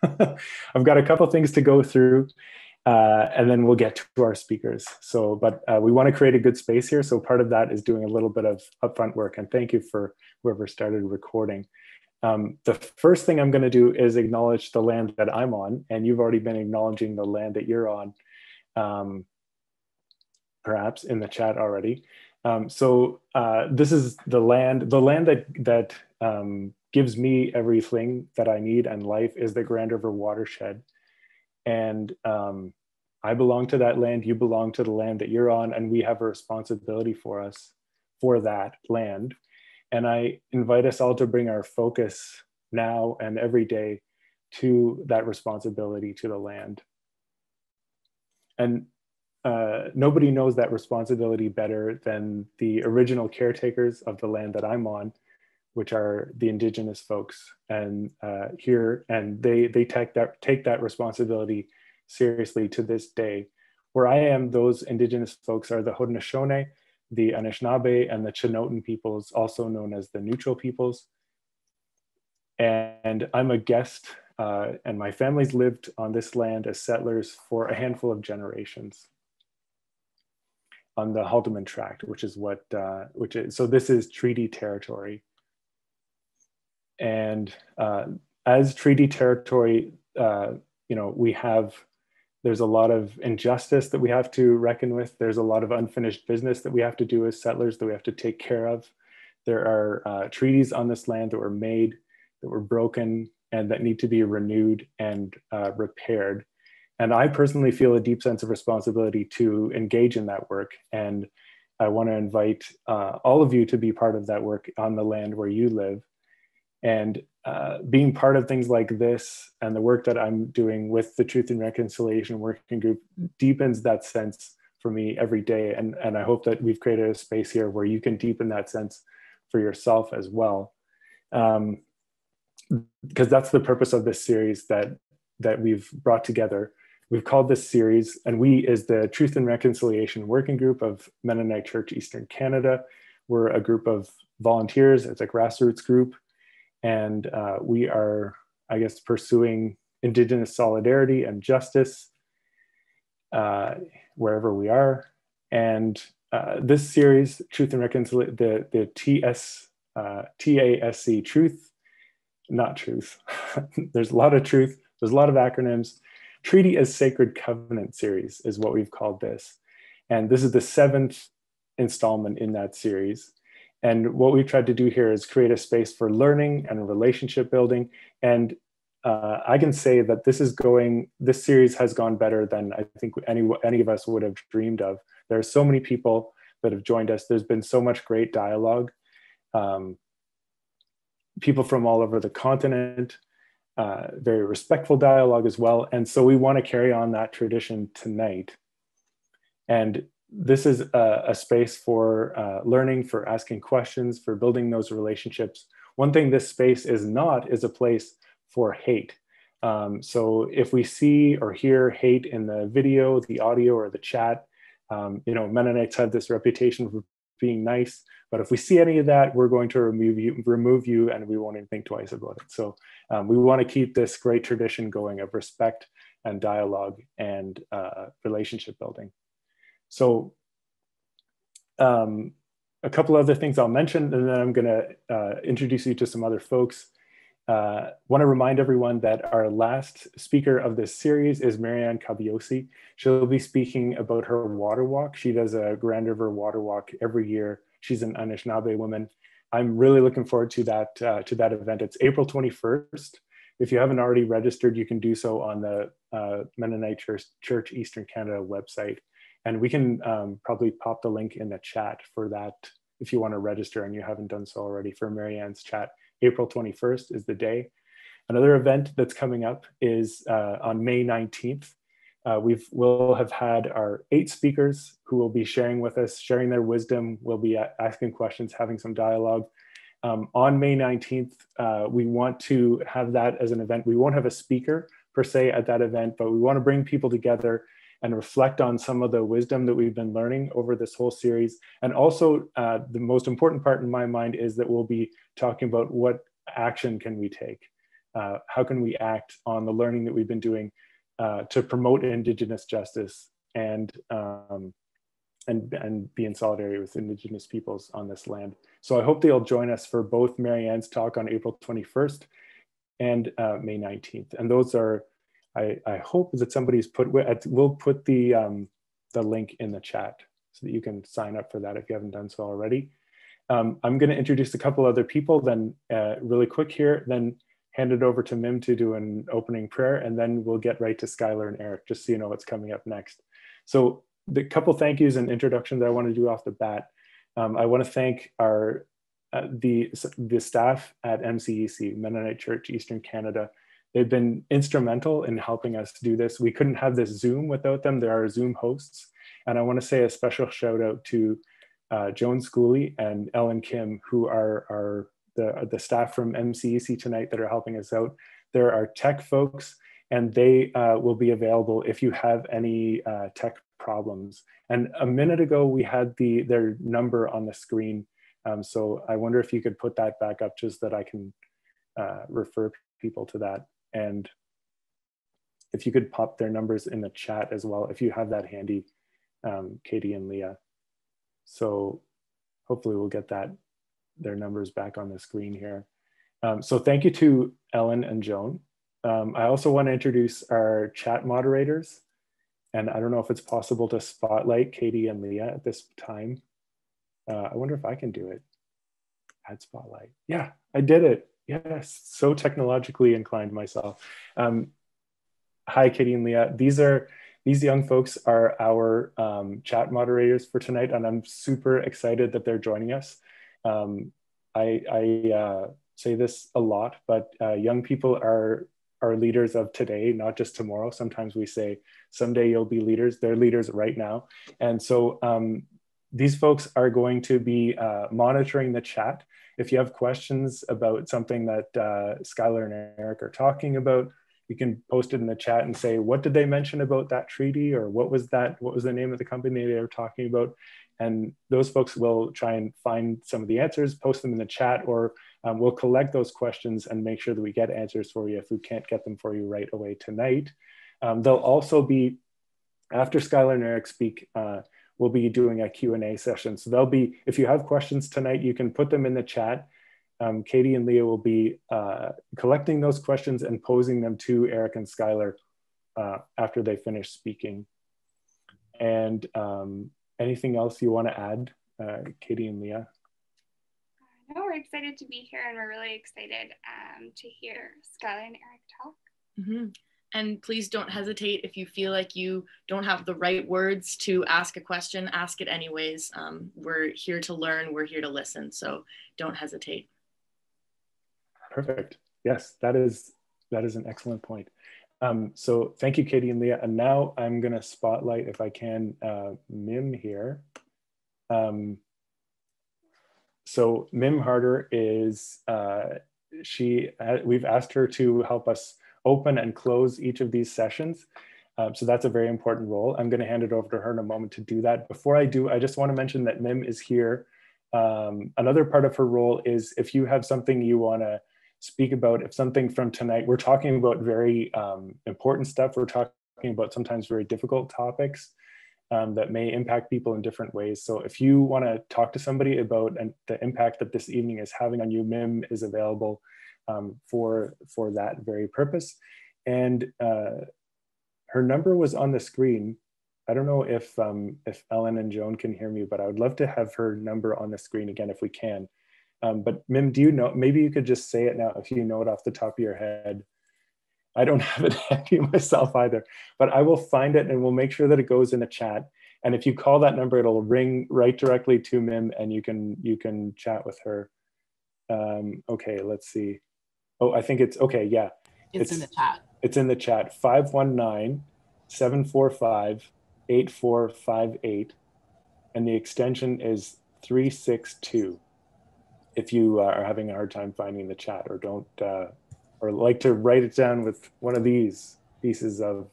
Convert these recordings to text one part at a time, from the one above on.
I've got a couple things to go through, and then we'll get to our speakers. So, but we want to create a good space here. So part of that is doing a little bit of upfront work. And thank you for whoever started recording. The first thing I'm going to do is acknowledge the land that I'm on, and you've already been acknowledging the land that you're on, perhaps in the chat already. This is the land that gives me everything that I need and life is the Grand River watershed. And I belong to that land, you belong to the land that you're on, and we have a responsibility for that land. And I invite us all to bring our focus now and every day to that responsibility to the land. And nobody knows that responsibility better than the original caretakers of the land that I'm on, which are the Indigenous folks and here, and they take that responsibility seriously to this day. Where I am, those Indigenous folks are the Haudenosaunee, the Anishinaabe, and the Chinootan peoples, also known as the Neutral peoples. And I'm a guest, and my family's lived on this land as settlers for a handful of generations on the Haldimand Tract, so this is treaty territory. And as treaty territory, there's a lot of injustice that we have to reckon with. There's a lot of unfinished business that we have to do as settlers that we have to take care of. There are treaties on this land that were made, that were broken, and that need to be renewed and repaired. And I personally feel a deep sense of responsibility to engage in that work. And I want to invite all of you to be part of that work on the land where you live. And being part of things like this and the work that I'm doing with the Truth and Reconciliation Working Group deepens that sense for me every day. And I hope that we've created a space here where you can deepen that sense for yourself as well. Because that's the purpose of this series that we've brought together. We've called this series, and we is the Truth and Reconciliation Working Group of Mennonite Church Eastern Canada. We're a group of volunteers. It's a grassroots group. And we are, I guess, pursuing Indigenous solidarity and justice wherever we are. And this series, Truth and Reconciliation, the TASC, Truth, not Truth. There's a lot of truth. There's a lot of acronyms. Treaty as Sacred Covenant series is what we've called this. And this is the 7th installment in that series. And what we've tried to do here is create a space for learning and relationship building. And I can say that this series has gone better than I think any of us would have dreamed of. There are so many people that have joined us. There's been so much great dialogue. People from all over the continent, very respectful dialogue as well. And so we want to carry on that tradition tonight. And this is a space for learning, for asking questions, for building those relationships. One thing this space is not is a place for hate. So if we see or hear hate in the video, the audio, or the chat, Mennonites have this reputation for being nice, but if we see any of that, we're going to remove you, and we won't even think twice about it. So we want to keep this great tradition going of respect and dialogue and relationship building. So a couple other things I'll mention, and then I'm going to introduce you to some other folks. Want to remind everyone that our last speaker of this series is Marianne Kabiosi. She'll be speaking about her water walk. She does a Grand River water walk every year. She's an Anishinaabe woman. I'm really looking forward to that event. It's April 21st. If you haven't already registered, you can do so on the Mennonite Church Eastern Canada website. And we can probably pop the link in the chat for that if you want to register and you haven't done so already for Marianne's chat. April 21st is the day. Another event that's coming up is on May 19th. We'll have had our 8 speakers who will be sharing with us, sharing their wisdom. We'll be asking questions, having some dialogue. On May 19th, we want to have that as an event. We won't have a speaker per se at that event, but we want to bring people together and reflect on some of the wisdom that we've been learning over this whole series. And also the most important part in my mind is that we'll be talking about what action can we take. how can we act on the learning that we've been doing to promote Indigenous justice and be in solidarity with Indigenous peoples on this land. So I hope they'll join us for both Marianne's talk on April 21st and May 19th. And those are, I hope that somebody's we'll put the link in the chat so that you can sign up for that if you haven't done so already. I'm going to introduce a couple other people then really quick here, then hand it over to Mim to do an opening prayer, and then we'll get right to Skyler and Erik, just so you know what's coming up next. So the couple thank yous and introductions that I want to do off the bat. I want to thank our the staff at MCEC, Mennonite Church, Eastern Canada. They've been instrumental in helping us do this. We couldn't have this Zoom without them. They're our Zoom hosts. And I want to say a special shout out to Joan Schooley and Ellen Kim, who are the staff from MCEC tonight that are helping us out. They're our tech folks, and they will be available if you have any tech problems. And a minute ago, we had their number on the screen. So I wonder if you could put that back up just that I can refer people to that. And if you could pop their numbers in the chat as well, if you have that handy, Katie and Leah. So hopefully we'll get their numbers back on the screen here. So thank you to Ellen and Joan. I also want to introduce our chat moderators. And I don't know if it's possible to spotlight Katie and Leah at this time. I wonder if I can do it. Add spotlight. Yeah, I did it. Yes, so technologically inclined myself. Hi, Katie and Leah. These young folks are our chat moderators for tonight, and I'm super excited that they're joining us. I say this a lot, but young people are leaders of today, not just tomorrow. Sometimes we say, someday you'll be leaders. They're leaders right now. And so these folks are going to be monitoring the chat. If you have questions about something that Skyler and Erik are talking about, you can post it in the chat and say, what did they mention about that treaty? Or what was the name of the company they were talking about? And those folks will try and find some of the answers, post them in the chat, or we'll collect those questions and make sure that we get answers for you if we can't get them for you right away tonight. They'll also be, after Skyler and Erik speak, we'll be doing a Q&A session. So they'll be, if you have questions tonight, you can put them in the chat. Katie and Leah will be collecting those questions and posing them to Erik and Skyler after they finish speaking. And anything else you want to add, Katie and Leah? No, we're excited to be here, and we're really excited to hear Skyler and Erik talk. Mm-hmm. And please don't hesitate if you feel like you don't have the right words to ask a question, ask it anyways. We're here to learn, we're here to listen, so don't hesitate. Perfect. Yes, that is an excellent point. So thank you, Katie and Leah. And now I'm going to spotlight, if I can, Mim here. So Mim Harder is, we've asked her to help us open and close each of these sessions. So that's a very important role. I'm going to hand it over to her in a moment to do that. Before I do, I just want to mention that Mim is here. Another part of her role is if you have something you want to speak about, if something from tonight, we're talking about very important stuff. We're talking about sometimes very difficult topics that may impact people in different ways. So if you want to talk to somebody about the impact that this evening is having on you, Mim is available for that very purpose. And her number was on the screen. I don't know if Ellen and Joan can hear me, but I would love to have her number on the screen again if we can. But Mim, do you know, maybe you could just say it now if you know it off the top of your head. I don't have it handy myself either, but I will find it and we'll make sure that it goes in the chat. And if you call that number, it'll ring right directly to Mim and you can chat with her. Okay, let's see. Oh, I think it's, okay, yeah. It's in the chat. It's in the chat, 519-745-8458. And the extension is 362. If you are having a hard time finding the chat or don't, or like to write it down with one of these pieces of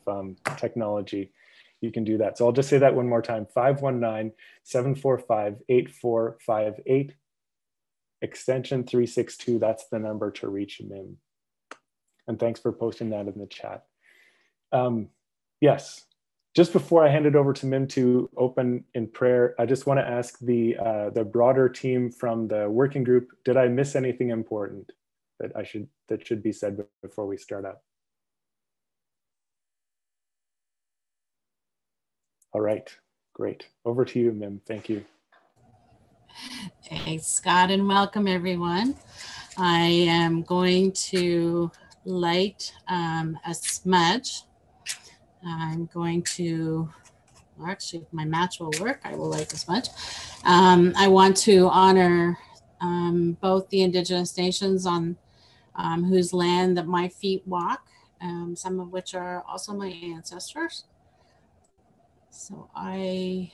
technology, you can do that. So I'll just say that one more time, 519-745-8458, extension 362, that's the number to reach Mim. And thanks for posting that in the chat. Yes, just before I hand it over to Mim to open in prayer, I just want to ask the broader team from the working group, did I miss anything important that should be said before we start up? All right, great. Over to you, Mim. Thank you. Thanks, Scott, and welcome everyone. I am going to light a smudge. I'm going to, well, actually, if my match will work, I will light the smudge. I want to honor both the Indigenous nations on whose land that my feet walk, some of which are also my ancestors. So I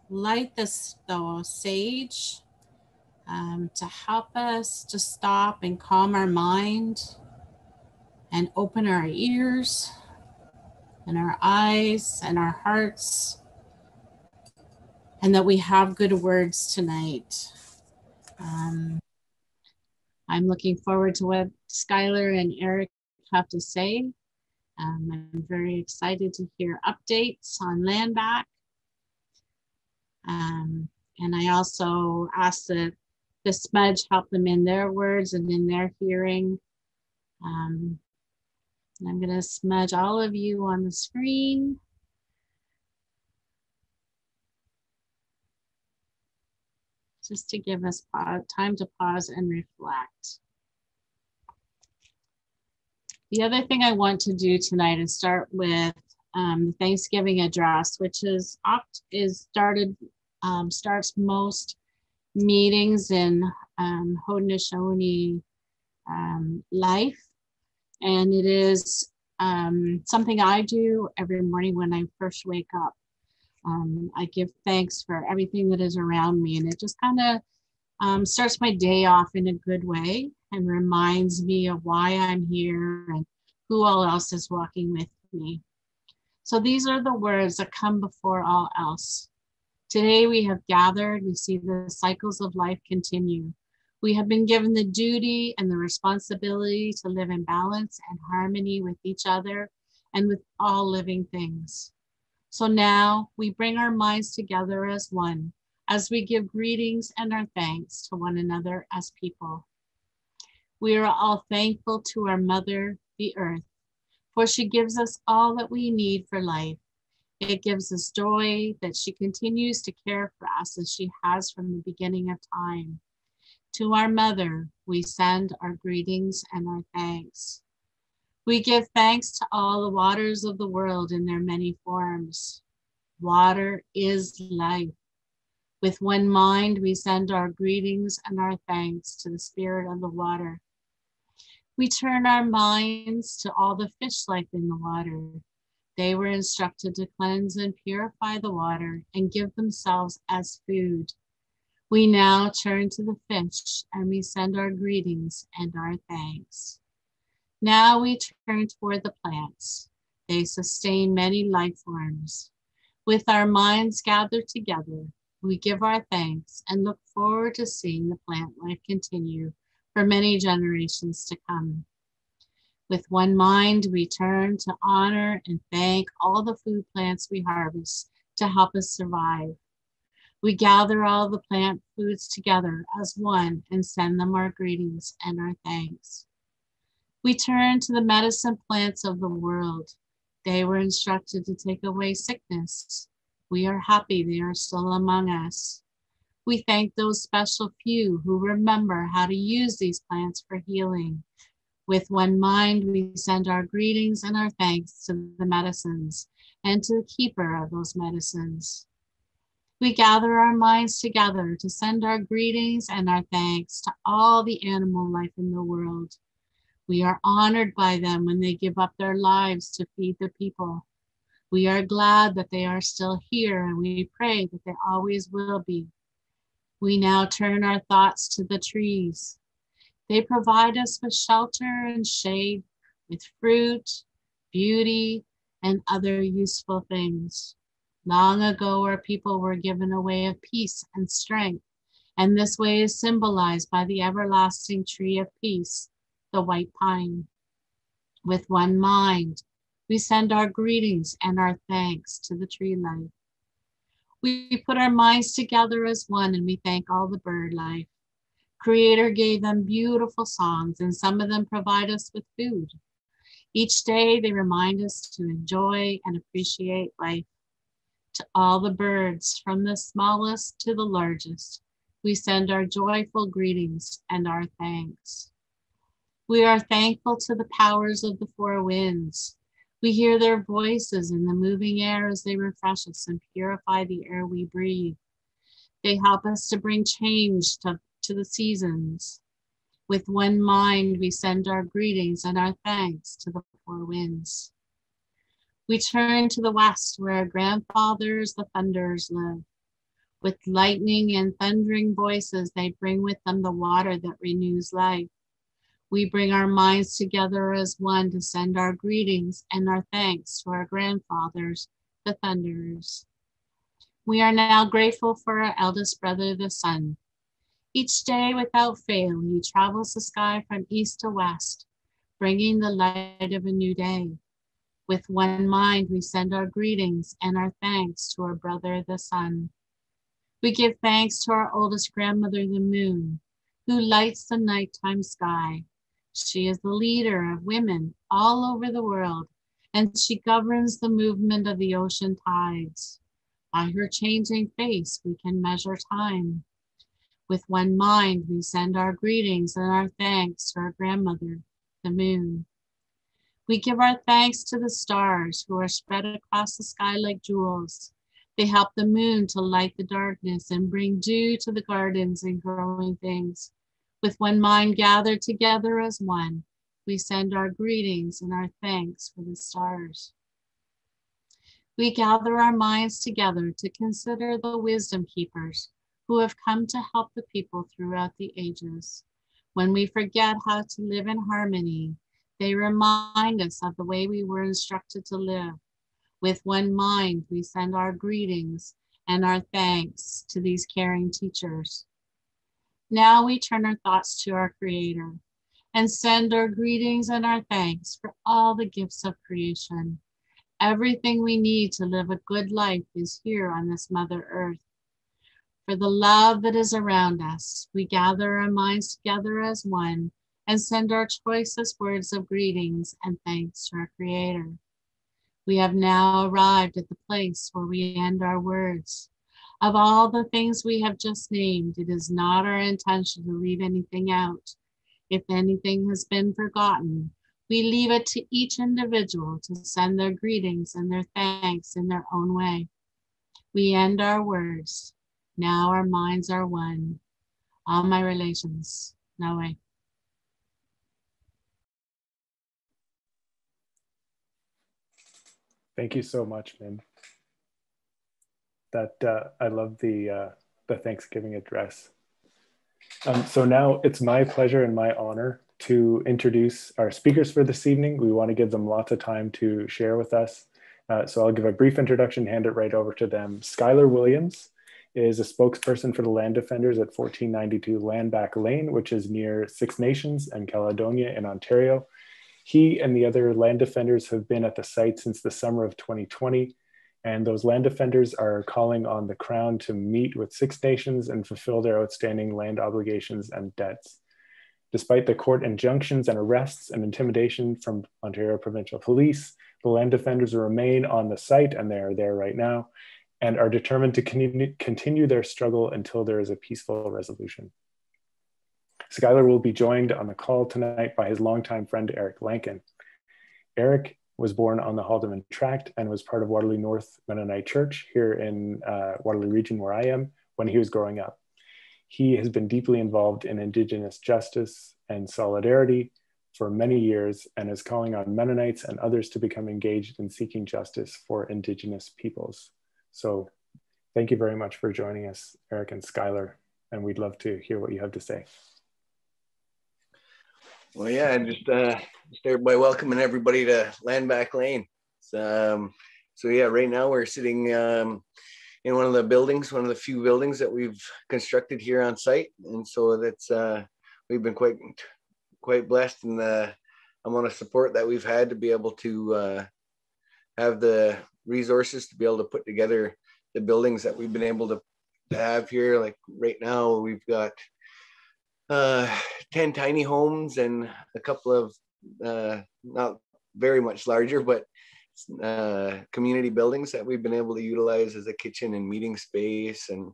light this though sage to help us to stop and calm our mind and open our ears and our eyes and our hearts, and that we have good words tonight. I'm looking forward to what Skyler and Erik have to say. I'm very excited to hear updates on Landback. And I also ask that the smudge help them in their words and in their hearing. And I'm going to smudge all of you on the screen. Just to give us time to pause and reflect. The other thing I want to do tonight is start with the Thanksgiving address, which starts most meetings in Haudenosaunee life. And it is something I do every morning when I first wake up. I give thanks for everything that is around me, and it just kind of starts my day off in a good way and reminds me of why I'm here and who all else is walking with me. So these are the words that come before all else. Today we have gathered, we see the cycles of life continue. We have been given the duty and the responsibility to live in balance and harmony with each other and with all living things. So now we bring our minds together as one, as we give greetings and our thanks to one another as people. We are all thankful to our mother, the earth, for she gives us all that we need for life. It gives us joy that she continues to care for us as she has from the beginning of time. To our mother, we send our greetings and our thanks. We give thanks to all the waters of the world in their many forms. Water is life. With one mind, we send our greetings and our thanks to the spirit of the water. We turn our minds to all the fish life in the water. They were instructed to cleanse and purify the water and give themselves as food. We now turn to the fish and we send our greetings and our thanks. Now we turn toward the plants. They sustain many life forms. With our minds gathered together, we give our thanks and look forward to seeing the plant life continue for many generations to come. With one mind, we turn to honor and thank all the food plants we harvest to help us survive. We gather all the plant foods together as one and send them our greetings and our thanks. We turn to the medicine plants of the world. They were instructed to take away sickness. We are happy they are still among us. We thank those special few who remember how to use these plants for healing. With one mind, we send our greetings and our thanks to the medicines and to the keeper of those medicines. We gather our minds together to send our greetings and our thanks to all the animal life in the world. We are honored by them when they give up their lives to feed the people. We are glad that they are still here, and we pray that they always will be. We now turn our thoughts to the trees. They provide us with shelter and shade, with fruit, beauty, and other useful things. Long ago, our people were given a way of peace and strength, and this way is symbolized by the everlasting tree of peace, the white pine. With one mind, we send our greetings and our thanks to the tree life. We put our minds together as one and we thank all the bird life. Creator gave them beautiful songs and some of them provide us with food. Each day they remind us to enjoy and appreciate life. To all the birds, from the smallest to the largest, we send our joyful greetings and our thanks. We are thankful to the powers of the four winds. We hear their voices in the moving air as they refresh us and purify the air we breathe. They help us to bring change to the seasons. With one mind, we send our greetings and our thanks to the four winds. We turn to the west where our grandfathers, the thunderers, live. With lightning and thundering voices, they bring with them the water that renews life. We bring our minds together as one to send our greetings and our thanks to our grandfathers, the thunderers. We are now grateful for our eldest brother, the sun. Each day without fail, he travels the sky from east to west, bringing the light of a new day. With one mind, we send our greetings and our thanks to our brother, the sun. We give thanks to our oldest grandmother, the moon, who lights the nighttime sky. She is the leader of women all over the world, and she governs the movement of the ocean tides. By her changing face, we can measure time. With one mind, we send our greetings and our thanks to our grandmother, the moon. We give our thanks to the stars who are spread across the sky like jewels. They help the moon to light the darkness and bring dew to the gardens and growing things. With one mind gathered together as one, we send our greetings and our thanks for the stars. We gather our minds together to consider the wisdom keepers who have come to help the people throughout the ages. When we forget how to live in harmony, they remind us of the way we were instructed to live. With one mind, we send our greetings and our thanks to these caring teachers. Now we turn our thoughts to our Creator and send our greetings and our thanks for all the gifts of creation. Everything we need to live a good life is here on this Mother Earth. For the love that is around us, we gather our minds together as one and send our choicest words of greetings and thanks to our Creator. We have now arrived at the place where we end our words. Of all the things we have just named, it is not our intention to leave anything out. If anything has been forgotten, we leave it to each individual to send their greetings and their thanks in their own way. We end our words. Now our minds are one. All my relations, no way. Thank you so much, Min. I love the Thanksgiving address. So now it's my pleasure and my honor to introduce our speakers for this evening. We want to give them lots of time to share with us. So I'll give a brief introduction, hand it right over to them. Skyler Williams is a spokesperson for the land defenders at 1492 Landback Lane, which is near Six Nations and Caledonia in Ontario. He and the other land defenders have been at the site since the summer of 2020, and those land defenders are calling on the Crown to meet with Six Nations and fulfill their outstanding land obligations and debts. Despite the court injunctions and arrests and intimidation from Ontario Provincial Police, the land defenders remain on the site, and they are there right now, and are determined to continue their struggle until there is a peaceful resolution. Skyler will be joined on the call tonight by his longtime friend, Erik Lankin. Erik was born on the Haldimand Tract and was part of Waterloo North Mennonite Church here in Waterloo region where I am when he was growing up. He has been deeply involved in Indigenous justice and solidarity for many years and is calling on Mennonites and others to become engaged in seeking justice for Indigenous peoples. So thank you very much for joining us, Erik and Skyler, and we'd love to hear what you have to say. Well, yeah, and just start by welcoming everybody to Landback Lane. So yeah, right now we're sitting in one of the buildings, one of the few buildings that we've constructed here on site, and so that's we've been quite blessed in the amount of support that we've had to be able to have the resources to be able to put together the buildings that we've been able to have here. Like right now, we've got 10 tiny homes and a couple of not very much larger, but community buildings that we've been able to utilize as a kitchen and meeting space, and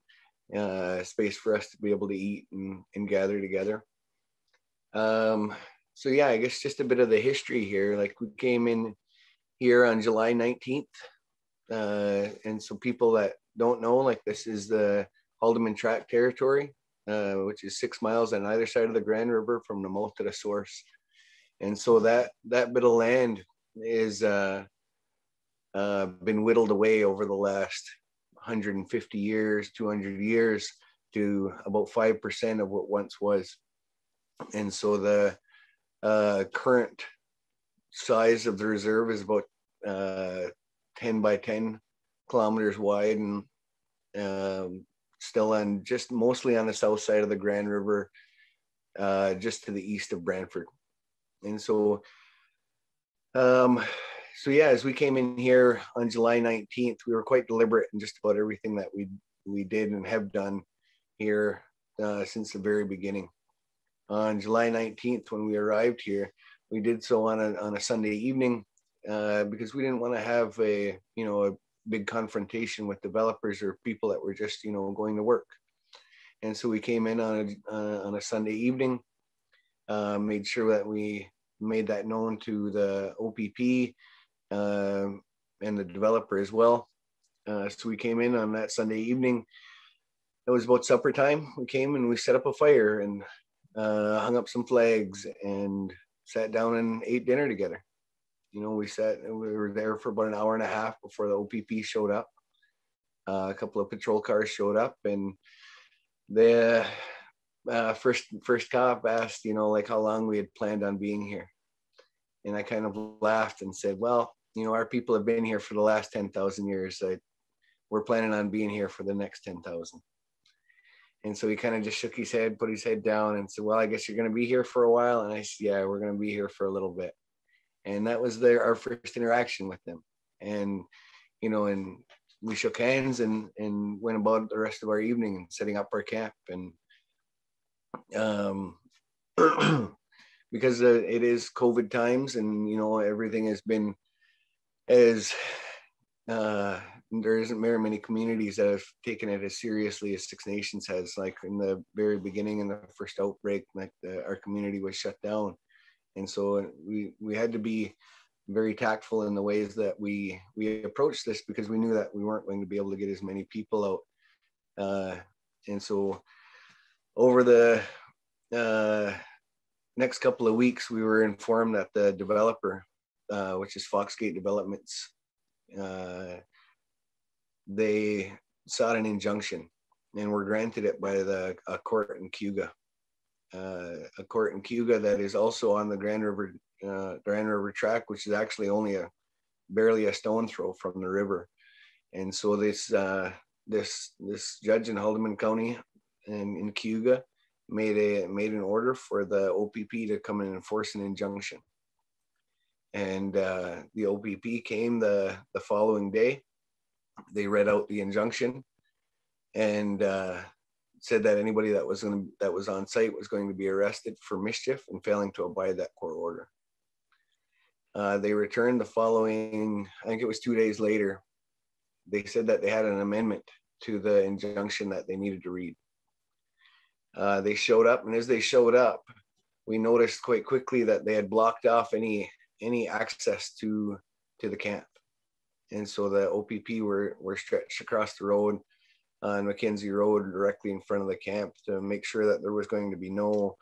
space for us to be able to eat and gather together. So yeah, I guess just a bit of the history here. Like we came in here on July 19th. And so people that don't know, like this is the Haldimand Tract territory, which is 6 miles on either side of the Grand River from the mouth to the source. And so that bit of land is been whittled away over the last 150 years, 200 years to about 5% of what once was. And so the current size of the reserve is about 10 by 10 kilometers wide, and still on just mostly on the south side of the Grand River, just to the east of Brantford. And so so yeah, as we came in here on July 19th, we were quite deliberate in just about everything that we did and have done here since the very beginning. On July 19th, when we arrived here, we did so on a Sunday evening because we didn't want to have a big confrontation with developers or people that were just going to work. And so we came in on a Sunday evening, made sure that we made that known to the OPP and the developer as well. So we came in on that Sunday evening. It was about supper time. We came and we set up a fire and hung up some flags and sat down and ate dinner together. We were there for about an hour and a half before the OPP showed up. A couple of patrol cars showed up, and the first cop asked, like how long we had planned on being here. And I kind of laughed and said, well, our people have been here for the last 10,000 years. We're planning on being here for the next 10,000. And so he kind of just shook his head, put his head down and said, well, I guess you're going to be here for a while. And I said, yeah, we're going to be here for a little bit. And that was our first interaction with them. And, and we shook hands and went about the rest of our evening and setting up our camp. And because it is COVID times, and, everything has been there isn't very many communities that have taken it as seriously as Six Nations has. Like in the very beginning, in the first outbreak, like our community was shut down. And so we had to be very tactful in the ways that we approached this, because we knew that we weren't going to be able to get as many people out. And so over the next couple of weeks, we were informed that the developer, which is Foxgate Developments, they sought an injunction and were granted it by a court in Cayuga. A court in Cayuga that is also on the Grand River Tract, which is actually only barely a stone throw from the river. And so this judge in Haldimand County and in Cayuga made an order for the OPP to come and enforce an injunction. And the OPP came the following day. They read out the injunction and said that anybody that was on site was going to be arrested for mischief and failing to abide that court order. They returned the following, I think it was 2 days later. They said that they had an amendment to the injunction that they needed to read. They showed up, and as they showed up, we noticed quite quickly that they had blocked off any access to the camp. And so the OPP were stretched across the road on Mackenzie Road directly in front of the camp to make sure that there was going to be no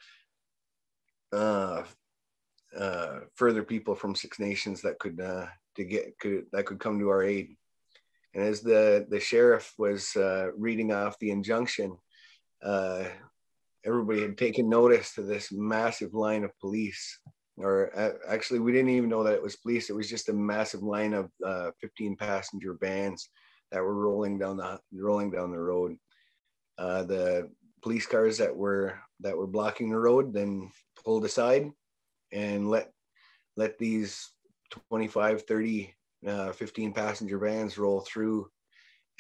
further people from Six Nations that could come to our aid. And as the sheriff was reading off the injunction, everybody had taken notice to this massive line of police. Or actually, we didn't even know that it was police. It was just a massive line of 15 passenger vans that were rolling down the road. The police cars that were blocking the road then pulled aside and let let these 25, 30, 15 passenger vans roll through.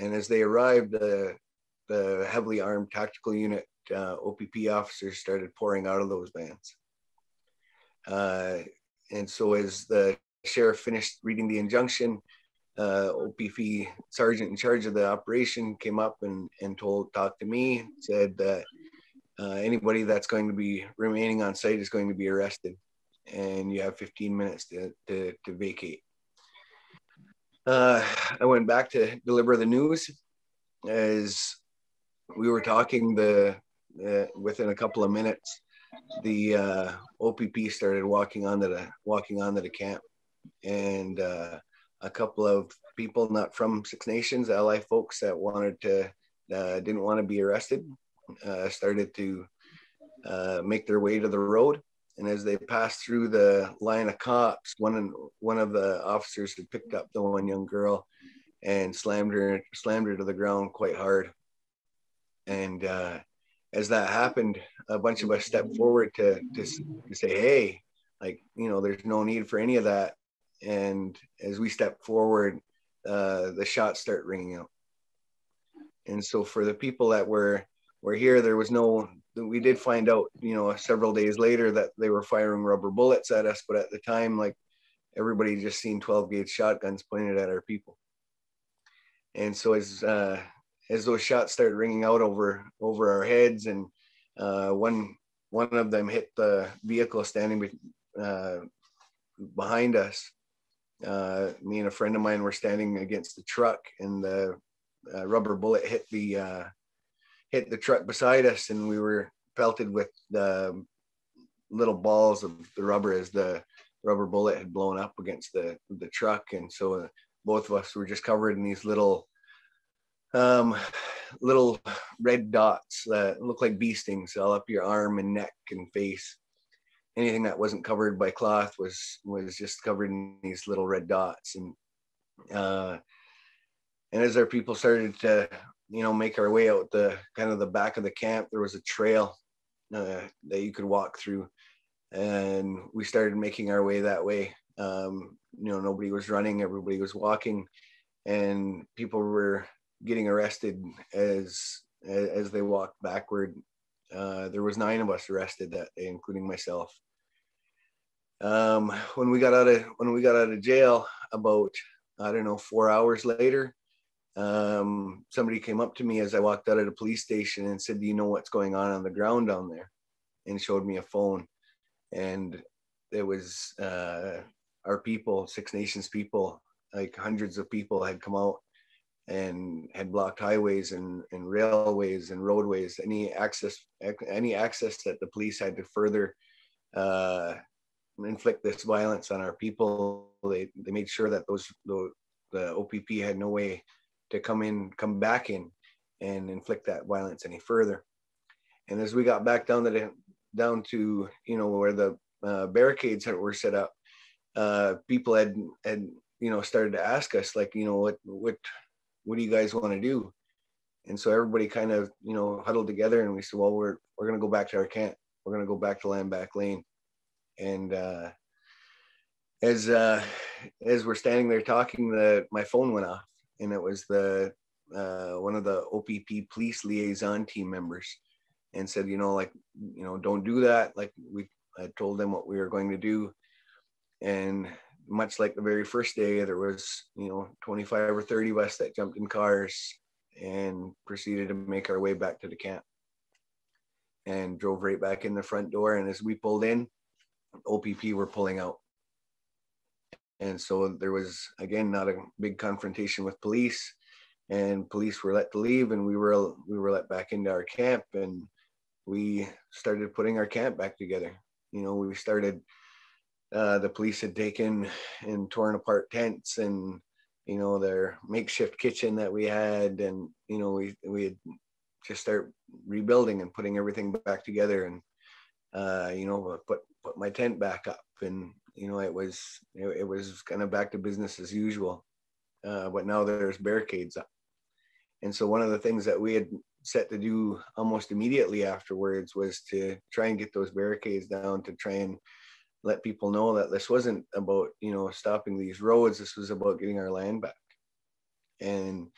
And as they arrived, the heavily armed tactical unit OPP officers started pouring out of those vans. And so as the sheriff finished reading the injunction, OPP sergeant in charge of the operation came up and talked to me, said that anybody that's going to be remaining on site is going to be arrested, and you have 15 minutes to vacate. I went back to deliver the news. As we were talking, within a couple of minutes, the OPP started walking onto the camp, and a couple of people not from Six Nations, ally folks that didn't want to be arrested, started to make their way to the road. And as they passed through the line of cops, one of the officers had picked up the one young girl and slammed her to the ground quite hard. And as that happened, a bunch of us stepped forward to say, hey, like, you know, there's no need for any of that. And as we stepped forward, the shots start ringing out. And so for the people that were here, we did find out, you know, several days later that they were firing rubber bullets at us. But at the time, like, everybody just seen 12 gauge shotguns pointed at our people. And so as those shots started ringing out over our heads, and one of them hit the vehicle standing behind us, me and a friend of mine were standing against the truck, and the rubber bullet hit the truck beside us, and we were pelted with the little balls of the rubber as the rubber bullet had blown up against the truck. And so both of us were just covered in these little red dots that look like bee stings all up your arm and neck and face. Anything that wasn't covered by cloth was just covered in these little red dots. And as our people started to, you know, make our way out the back of the camp, there was a trail that you could walk through, and we started making our way that way. You know, nobody was running, everybody was walking, and people were getting arrested as they walked backward. There was 9 of us arrested that day, including myself. When we got out of jail, about, I don't know, 4 hours later, somebody came up to me as I walked out of the police station and said, do you know what's going on the ground down there? And showed me a phone. And it was our people, Six Nations people, like hundreds of people had come out and had blocked highways and railways and roadways, any access that the police had to further inflict this violence on our people. They made sure that the OPP had no way to come back in and inflict that violence any further. And as we got back down to you know, where the barricades were set up, people had you know, started to ask us, like, you know, what do you guys want to do? And so everybody kind of, you know, huddled together, and we said, well, we're going to go back to our camp. We're going to go back to Landback Lane. And as we're standing there talking, my phone went off, and it was one of the OPP police liaison team members, and said, you know, like, you know, don't do that. Like, I told them what we were going to do. And much like the very first day, there was, you know, 25 or 30 of us that jumped in cars and proceeded to make our way back to the camp, and drove right back in the front door. And as we pulled in, OPP were pulling out. And so there was, again, not a big confrontation with police, and police were let to leave, and we were let back into our camp, and we started putting our camp back together. You know, we started, the police had taken and torn apart tents and, you know, their makeshift kitchen that we had, and, you know, we had just start rebuilding and putting everything back together, and you know, put my tent back up, and, you know, it was kind of back to business as usual, but now there's barricades up. And so one of the things that we had set to do almost immediately afterwards was to try and get those barricades down, to try and let people know that this wasn't about, stopping these roads. This was about getting our land back. And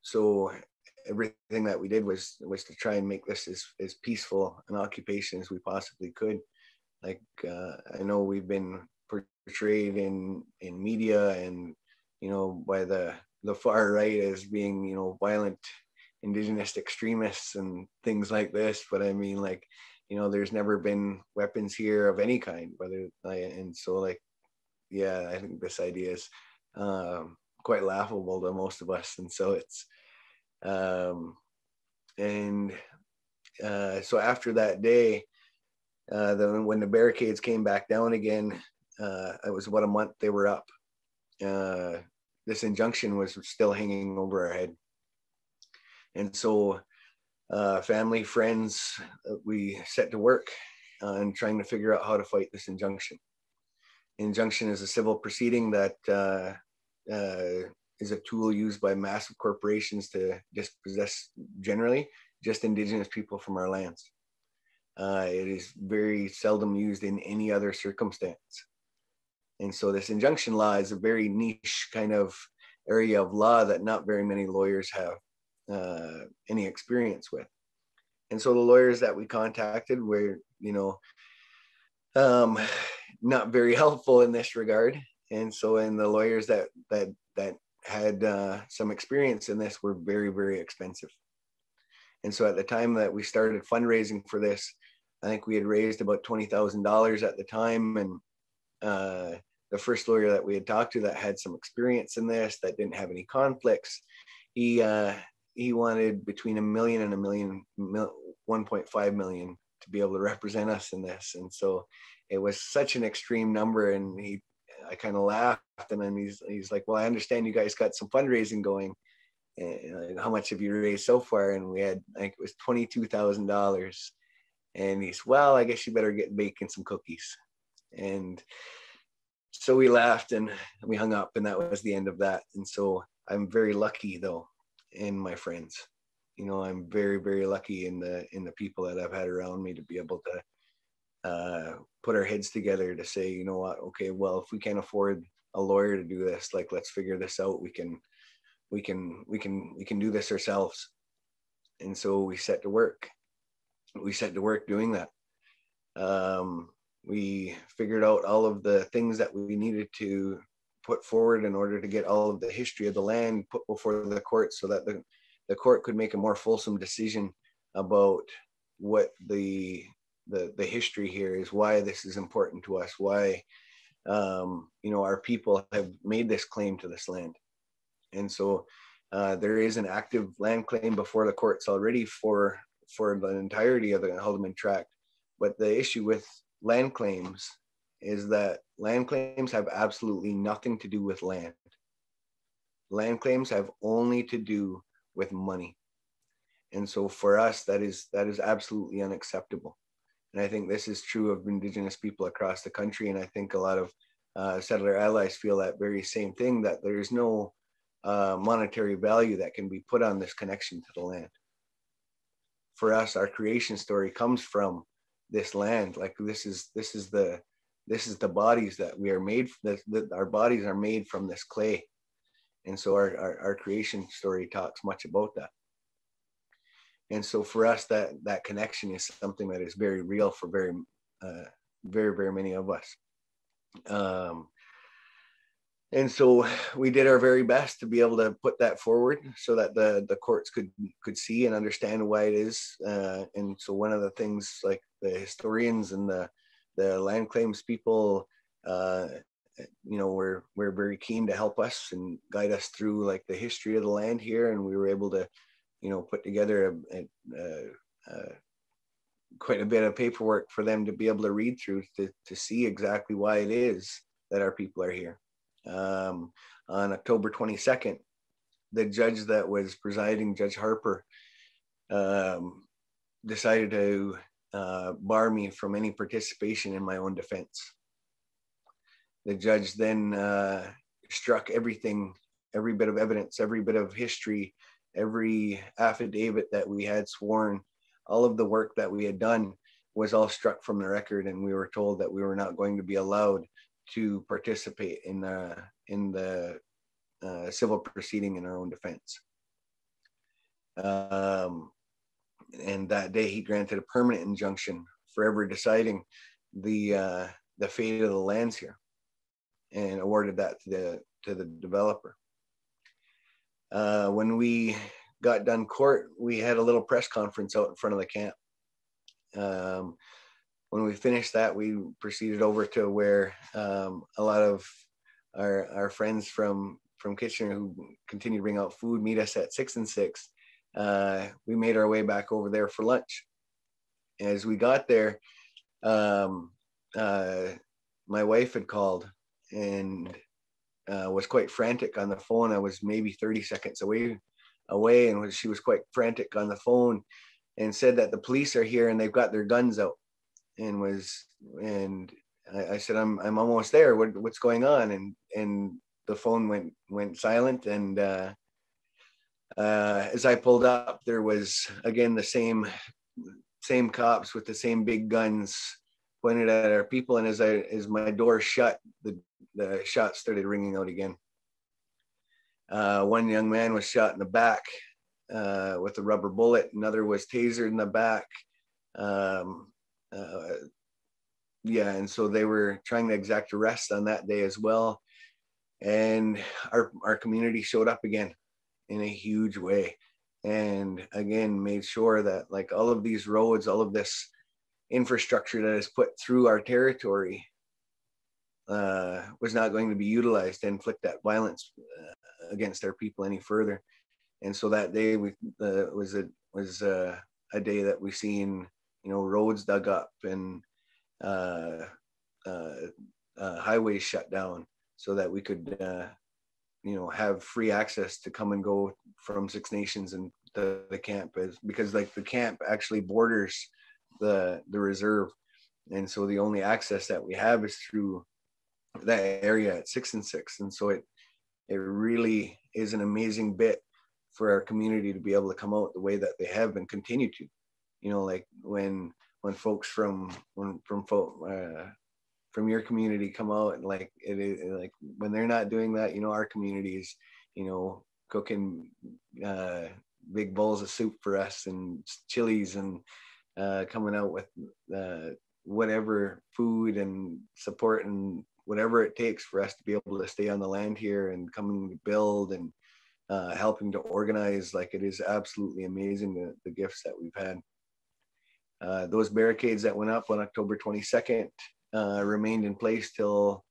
so everything that we did was to try and make this as peaceful an occupation as we possibly could. Like, I know we've been portrayed in media and, by the far right as being, violent Indigenous extremists and things like this. But I mean, like, there's never been weapons here of any kind, and so, like, yeah, I think this idea is quite laughable to most of us. And so it's, so after that day, when the barricades came back down again, it was about a month they were up. This injunction was still hanging over our head. And so family, friends, we set to work and trying to figure out how to fight this injunction. Injunction is a civil proceeding that is a tool used by massive corporations to dispossess generally just Indigenous people from our lands. It is very seldom used in any other circumstance. And so this injunction law is a very niche kind of area of law that not very many lawyers have any experience with. And so the lawyers that we contacted were, not very helpful in this regard. And so, the lawyers that had some experience in this were very, very expensive. And so at the time that we started fundraising for this, I think we had raised about $20,000 at the time. And the first lawyer that we had talked to that had some experience in this, that didn't have any conflicts, he wanted between $1 million and $1.5 million to be able to represent us in this. And so it was such an extreme number. And I kind of laughed, and then he's like, well, I understand you guys got some fundraising going. And how much have you raised so far? And we had, I think it was $22,000. And he's, well, I guess you better get baking some cookies. And so we laughed and we hung up, and that was the end of that. And so I'm very lucky though, in my friends. I'm very, very lucky in the people that I've had around me to be able to put our heads together to say, you know what, okay, well, if we can't afford a lawyer to do this, like, let's figure this out. We can do this ourselves. And so we set to work. Doing that. We figured out all of the things that we needed to put forward in order to get all of the history of the land put before the court, so that the court could make a more fulsome decision about what the history here is, why this is important to us, why our people have made this claim to this land. And so there is an active land claim before the courts already for the entirety of the Haldimand Tract. But the issue with land claims is that land claims have absolutely nothing to do with land. Land claims have only to do with money. And so for us, that is absolutely unacceptable. And I think this is true of Indigenous people across the country. And I think a lot of settler allies feel that very same thing, that there is no monetary value that can be put on this connection to the land. For us, our creation story comes from this land. Like, this is the bodies that we are made, that our bodies are made from this clay. And so our creation story talks much about that. And so for us, that connection is something that is very real for very, very many of us. And so we did our very best to be able to put that forward so that the courts could see and understand why it is. And so one of the things, like, the historians and the land claims people, we're very keen to help us and guide us through, like, the history of the land here. And we were able to, put together quite a bit of paperwork for them to be able to read through to see exactly why it is that our people are here. On October 22nd, the judge that was presiding, Judge Harper, decided to bar me from any participation in my own defense. The judge then struck everything, every bit of evidence, every bit of history, every affidavit that we had sworn, all of the work that we had done, was all struck from the record, and we were told that we were not going to be allowed to participate in the civil proceeding in our own defense. And that day he granted a permanent injunction, forever deciding the fate of the lands here, and awarded that to the developer. When we got done court, we had a little press conference out in front of the camp. When we finished that, we proceeded over to where a lot of our friends from Kitchener who continue to bring out food meet us at 6 and 6. We made our way back over there for lunch. As we got there, my wife had called and was quite frantic on the phone. I was maybe 30 seconds away, and she was quite frantic on the phone and said that the police are here and they've got their guns out. And I said, I'm almost there. What's going on? And the phone went silent. And as I pulled up, there was again the same cops with the same big guns pointed at our people. And as my door shut, the shots started ringing out again. One young man was shot in the back with a rubber bullet. Another was tasered in the back. And so they were trying to exact arrest on that day as well. And our community showed up again in a huge way, and again made sure that like all of these roads, all of this infrastructure that is put through our territory was not going to be utilized to inflict that violence against our people any further. And so that day was a day that we've seen, roads dug up and highways shut down so that we could have free access to come and go from Six Nations and the camp, because like the camp actually borders the reserve, and so the only access that we have is through that area at 6 and 6. And so it really is an amazing bit for our community to be able to come out the way that they have and continue to, like when folks from your community come out, and like it is like when they're not doing that, our community is, cooking big bowls of soup for us and chilies and coming out with whatever food and support and whatever it takes for us to be able to stay on the land here and coming to build and helping to organize. Like, it is absolutely amazing the gifts that we've had. Those barricades that went up on October 22nd remained in place till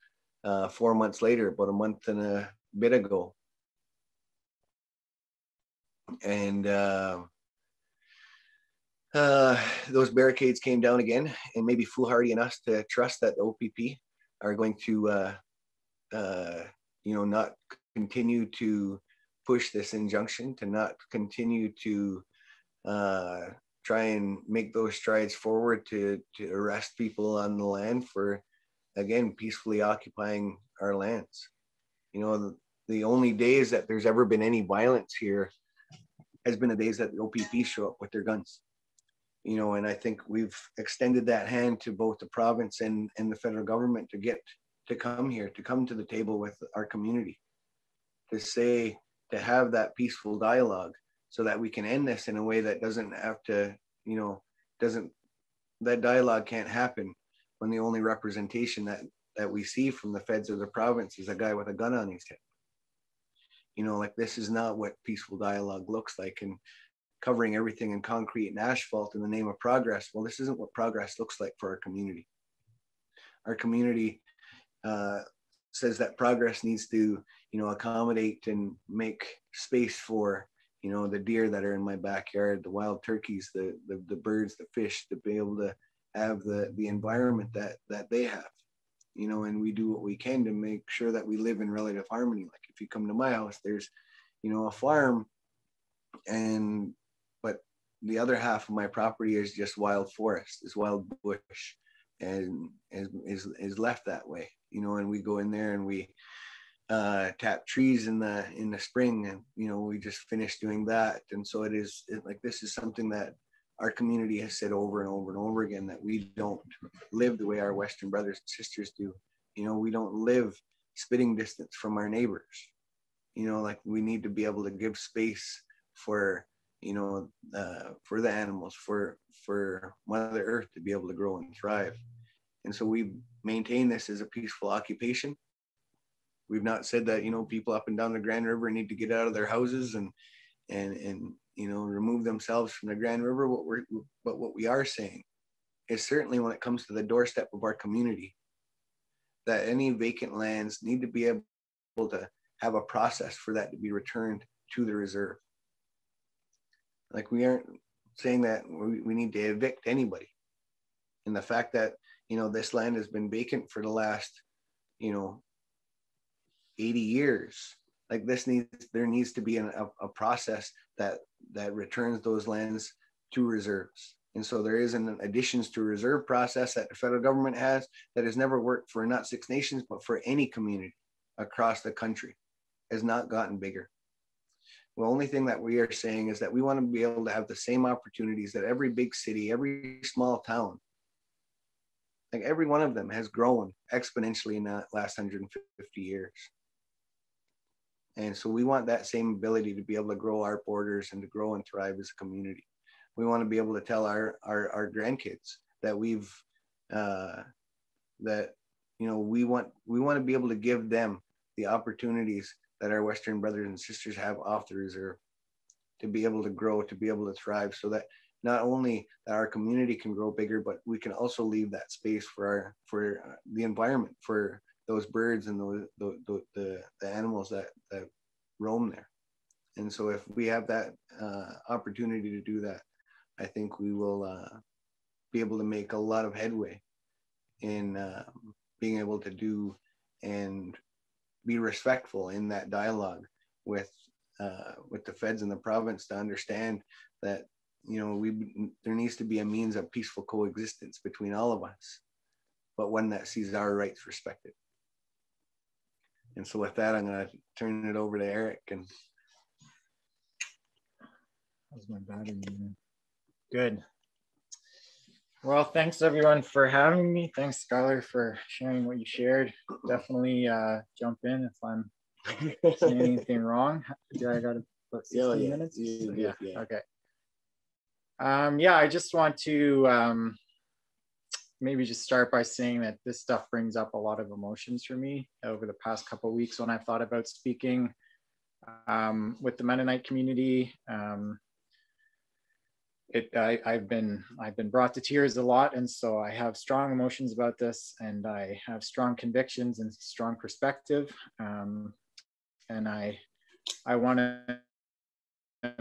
4 months later, about a month and a bit ago. And those barricades came down again, and maybe foolhardy in us to trust that the OPP are going to, not continue to push this injunction, to not continue to try and make those strides forward to arrest people on the land for, again, peacefully occupying our lands. The only days that there's ever been any violence here has been the days that the OPP show up with their guns. And I think we've extended that hand to both the province and the federal government to come here, to come to the table with our community, to have that peaceful dialogue, so that we can end this in a way that doesn't have to, that dialogue can't happen when the only representation that we see from the feds of the province is a guy with a gun on his hip. Like, this is not what peaceful dialogue looks like, and covering everything in concrete and asphalt in the name of progress. Well, this isn't what progress looks like for our community. Our community says that progress needs to, accommodate and make space for, the deer that are in my backyard, the wild turkeys, the birds, the fish, to be able to have the environment that they have, and we do what we can to make sure that we live in relative harmony. Like, if you come to my house, there's, a farm, but the other half of my property is just wild forest, is wild bush, and is left that way, and we go in there and we tap trees in the spring, and we just finished doing that. And so this is something that our community has said over and over and over again that we don't live the way our Western brothers and sisters do. You know, we don't live spitting distance from our neighbors. You know, like we need to be able to give space for, you know, for the animals, for Mother Earth to be able to grow and thrive. And so we maintain this as a peaceful occupation. We've not said that, you know, people up and down the Grand River need to get out of their houses and you know, remove themselves from the Grand River. But what we are saying is certainly when it comes to the doorstep of our community, that any vacant lands need to be able to have a process for that to be returned to the reserve. Like, we aren't saying that we need to evict anybody. And the fact that, you know, this land has been vacant for the last, you know, 80 years, like there needs to be a process that returns those lands to reserves. And so there is an additions to reserve process that the federal government has that has never worked for not Six Nations, but for any community across the country, has not gotten bigger. The only thing that we are saying is that we want to be able to have the same opportunities that every big city, every small town, like every one of them has grown exponentially in the last 150 years. And so we want that same ability to be able to grow our borders and to grow and thrive as a community. We want to be able to tell our grandkids that that, you know, we want to be able to give them the opportunities that our Western brothers and sisters have off the reserve, to be able to grow, to be able to thrive, so that not only that our community can grow bigger, but we can also leave that space for the environment, for those birds and the animals that roam there. And so if we have that opportunity to do that, I think we will be able to make a lot of headway in being able to do and be respectful in that dialogue with the feds and the province, to understand that, you know, there needs to be a means of peaceful coexistence between all of us, but one that sees our rights respected. And so with that, I'm going to turn it over to Erik. And how's my battery? Good. Well, thanks everyone for having me. Thanks, Skyler, for sharing what you shared. Definitely jump in if I'm saying anything wrong. Do I got about 16 minutes? Yeah. Okay. Yeah, I just want to maybe just start by saying that this stuff brings up a lot of emotions for me over the past couple of weeks when I've thought about speaking with the Mennonite community. I've been brought to tears a lot, and so I have strong emotions about this, and I have strong convictions and strong perspective, and I want to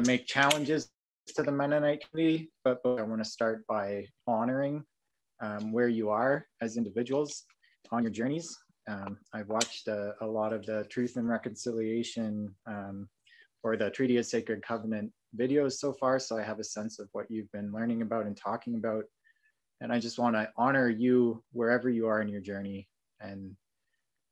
make challenges to the Mennonite community, but I want to start by honoring where you are as individuals on your journeys. I've watched a lot of the Truth and Reconciliation or the Treaty of Sacred Covenant videos so far, so I have a sense of what you've been learning about and talking about. And I just want to honor you wherever you are in your journey. And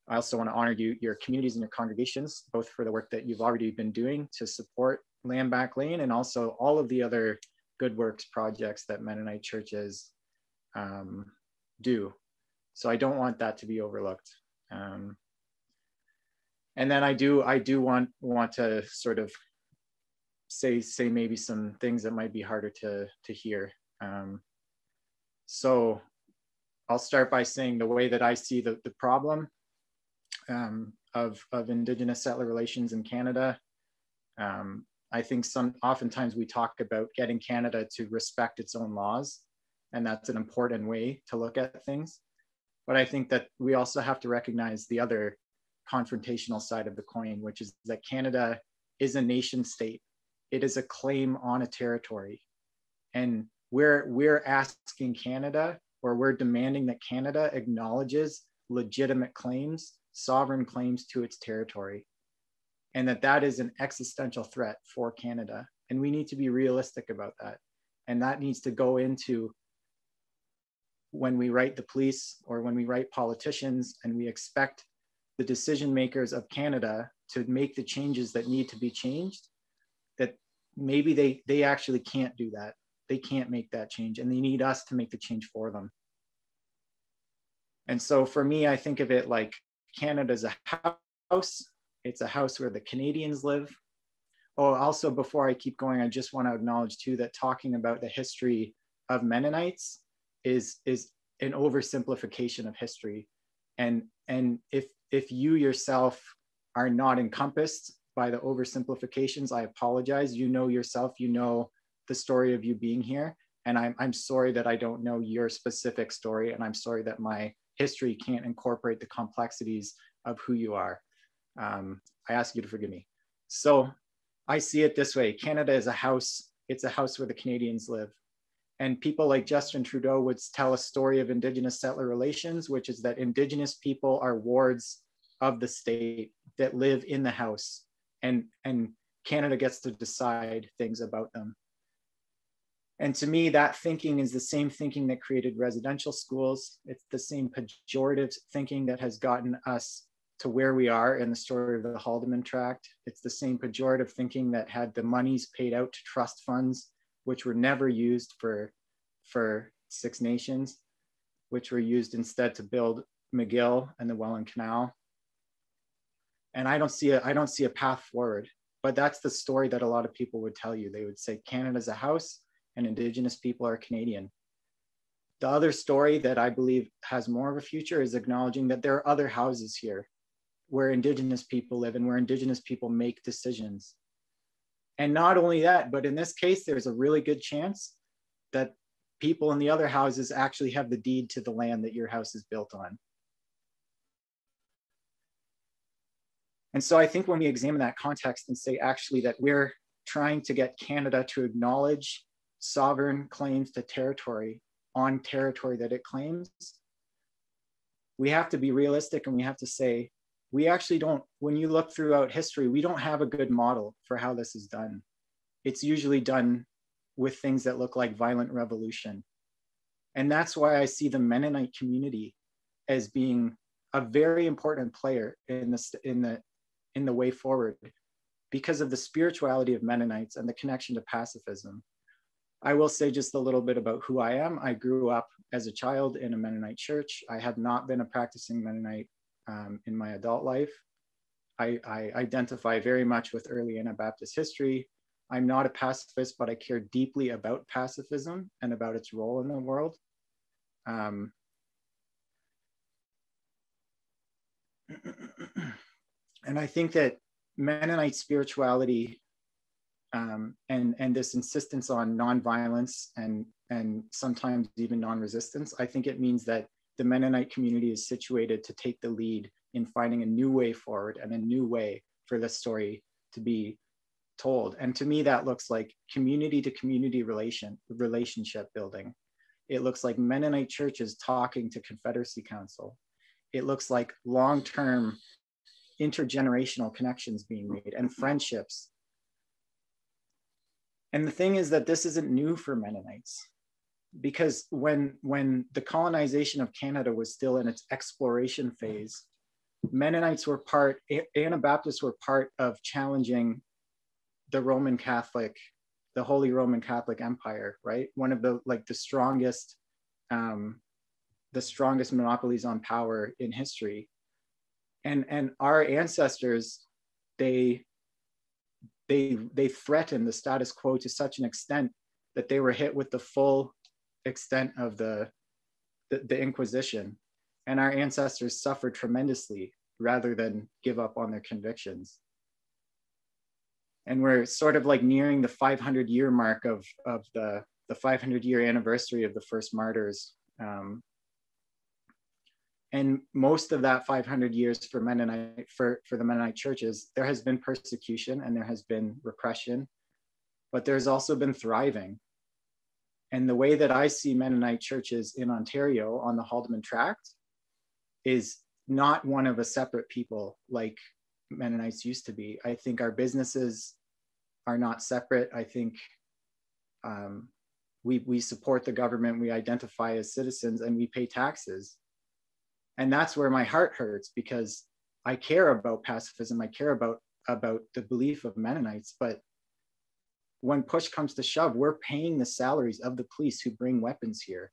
I also want to honor your communities and your congregations, both for the work that you've already been doing to support Landback Lane, and also all of the other good works projects that Mennonite churches do. So I don't want that to be overlooked. And then I do want to sort of say maybe some things that might be harder to hear. So I'll start by saying the way that I see the problem of Indigenous settler relations in Canada. I think oftentimes we talk about getting Canada to respect its own laws, and that's an important way to look at things. But I think that we also have to recognize the other confrontational side of the coin, which is that Canada is a nation state. It is a claim on a territory. And we're asking Canada, or we're demanding that Canada acknowledges legitimate claims, sovereign claims to its territory, and that is an existential threat for Canada. And we need to be realistic about that. And that needs to go into when we write the police or when we write politicians, and we expect the decision makers of Canada to make the changes that need to be changed, that maybe they actually can't do that. They can't make that change, and they need us to make the change for them. And so for me, I think of it like Canada's a house. It's a house where the Canadians live. Oh, also, before I keep going, I just want to acknowledge too that talking about the history of Mennonites is an oversimplification of history. And if you yourself are not encompassed by the oversimplifications, I apologize. You know yourself, you know the story of you being here. And I'm sorry that I don't know your specific story. And I'm sorry that my history can't incorporate the complexities of who you are. I ask you to forgive me. So I see it this way. Canada is a house. It's a house where the Canadians live. And people like Justin Trudeau would tell a story of Indigenous settler relations, which is that Indigenous people are wards of the state that live in the house, and Canada gets to decide things about them. And to me, that thinking is the same thinking that created residential schools. It's the same pejorative thinking that has gotten us to where we are in the story of the Haldimand Tract. It's the same pejorative thinking that had the monies paid out to trust funds, which were never used for Six Nations, which were used instead to build McGill and the Welland Canal. And I don't see a path forward, but that's the story that a lot of people would tell you. They would say Canada's a house and Indigenous people are Canadian. The other story that I believe has more of a future is acknowledging that there are other houses here where Indigenous people live and where Indigenous people make decisions. And not only that, but in this case, there's a really good chance that people in the other houses actually have the deed to the land that your house is built on. And so I think when we examine that context and say actually that we're trying to get Canada to acknowledge sovereign claims to territory on territory that it claims, we have to be realistic and we have to say, we actually don't, when you look throughout history, we don't have a good model for how this is done. It's usually done with things that look like violent revolution. And that's why I see the Mennonite community as being a very important player in the way forward because of the spirituality of Mennonites and the connection to pacifism. I will say just a little bit about who I am. I grew up as a child in a Mennonite church. I have not been a practicing Mennonite in my adult life. I identify very much with early Anabaptist history. I'm not a pacifist, but I care deeply about pacifism and about its role in the world. And I think that Mennonite spirituality and this insistence on nonviolence and sometimes even non-resistance, I think it means that the Mennonite community is situated to take the lead in finding a new way forward and a new way for this story to be told. And to me, that looks like community to community relationship building. It looks like Mennonite churches talking to Confederacy Council. It looks like long-term intergenerational connections being made and friendships. And the thing is that this isn't new for Mennonites, because when the colonization of Canada was still in its exploration phase, Mennonites were Anabaptists were part of challenging the Roman Catholic, the Holy Roman Catholic Empire, right? One of the strongest monopolies on power in history. And our ancestors, they threatened the status quo to such an extent that they were hit with the full extent of the Inquisition. And our ancestors suffered tremendously rather than give up on their convictions. And we're sort of like nearing the 500-year mark of the 500-year anniversary of the first martyrs. And most of that 500 years for the Mennonite churches, there has been persecution and there has been repression, but there's also been thriving. And the way that I see Mennonite churches in Ontario on the Haldimand Tract is not one of a separate people like Mennonites used to be. I think our businesses are not separate. I think we support the government, we identify as citizens, and we pay taxes. And that's where my heart hurts, because I care about pacifism, I care about the belief of Mennonites, but when push comes to shove, we're paying the salaries of the police who bring weapons here.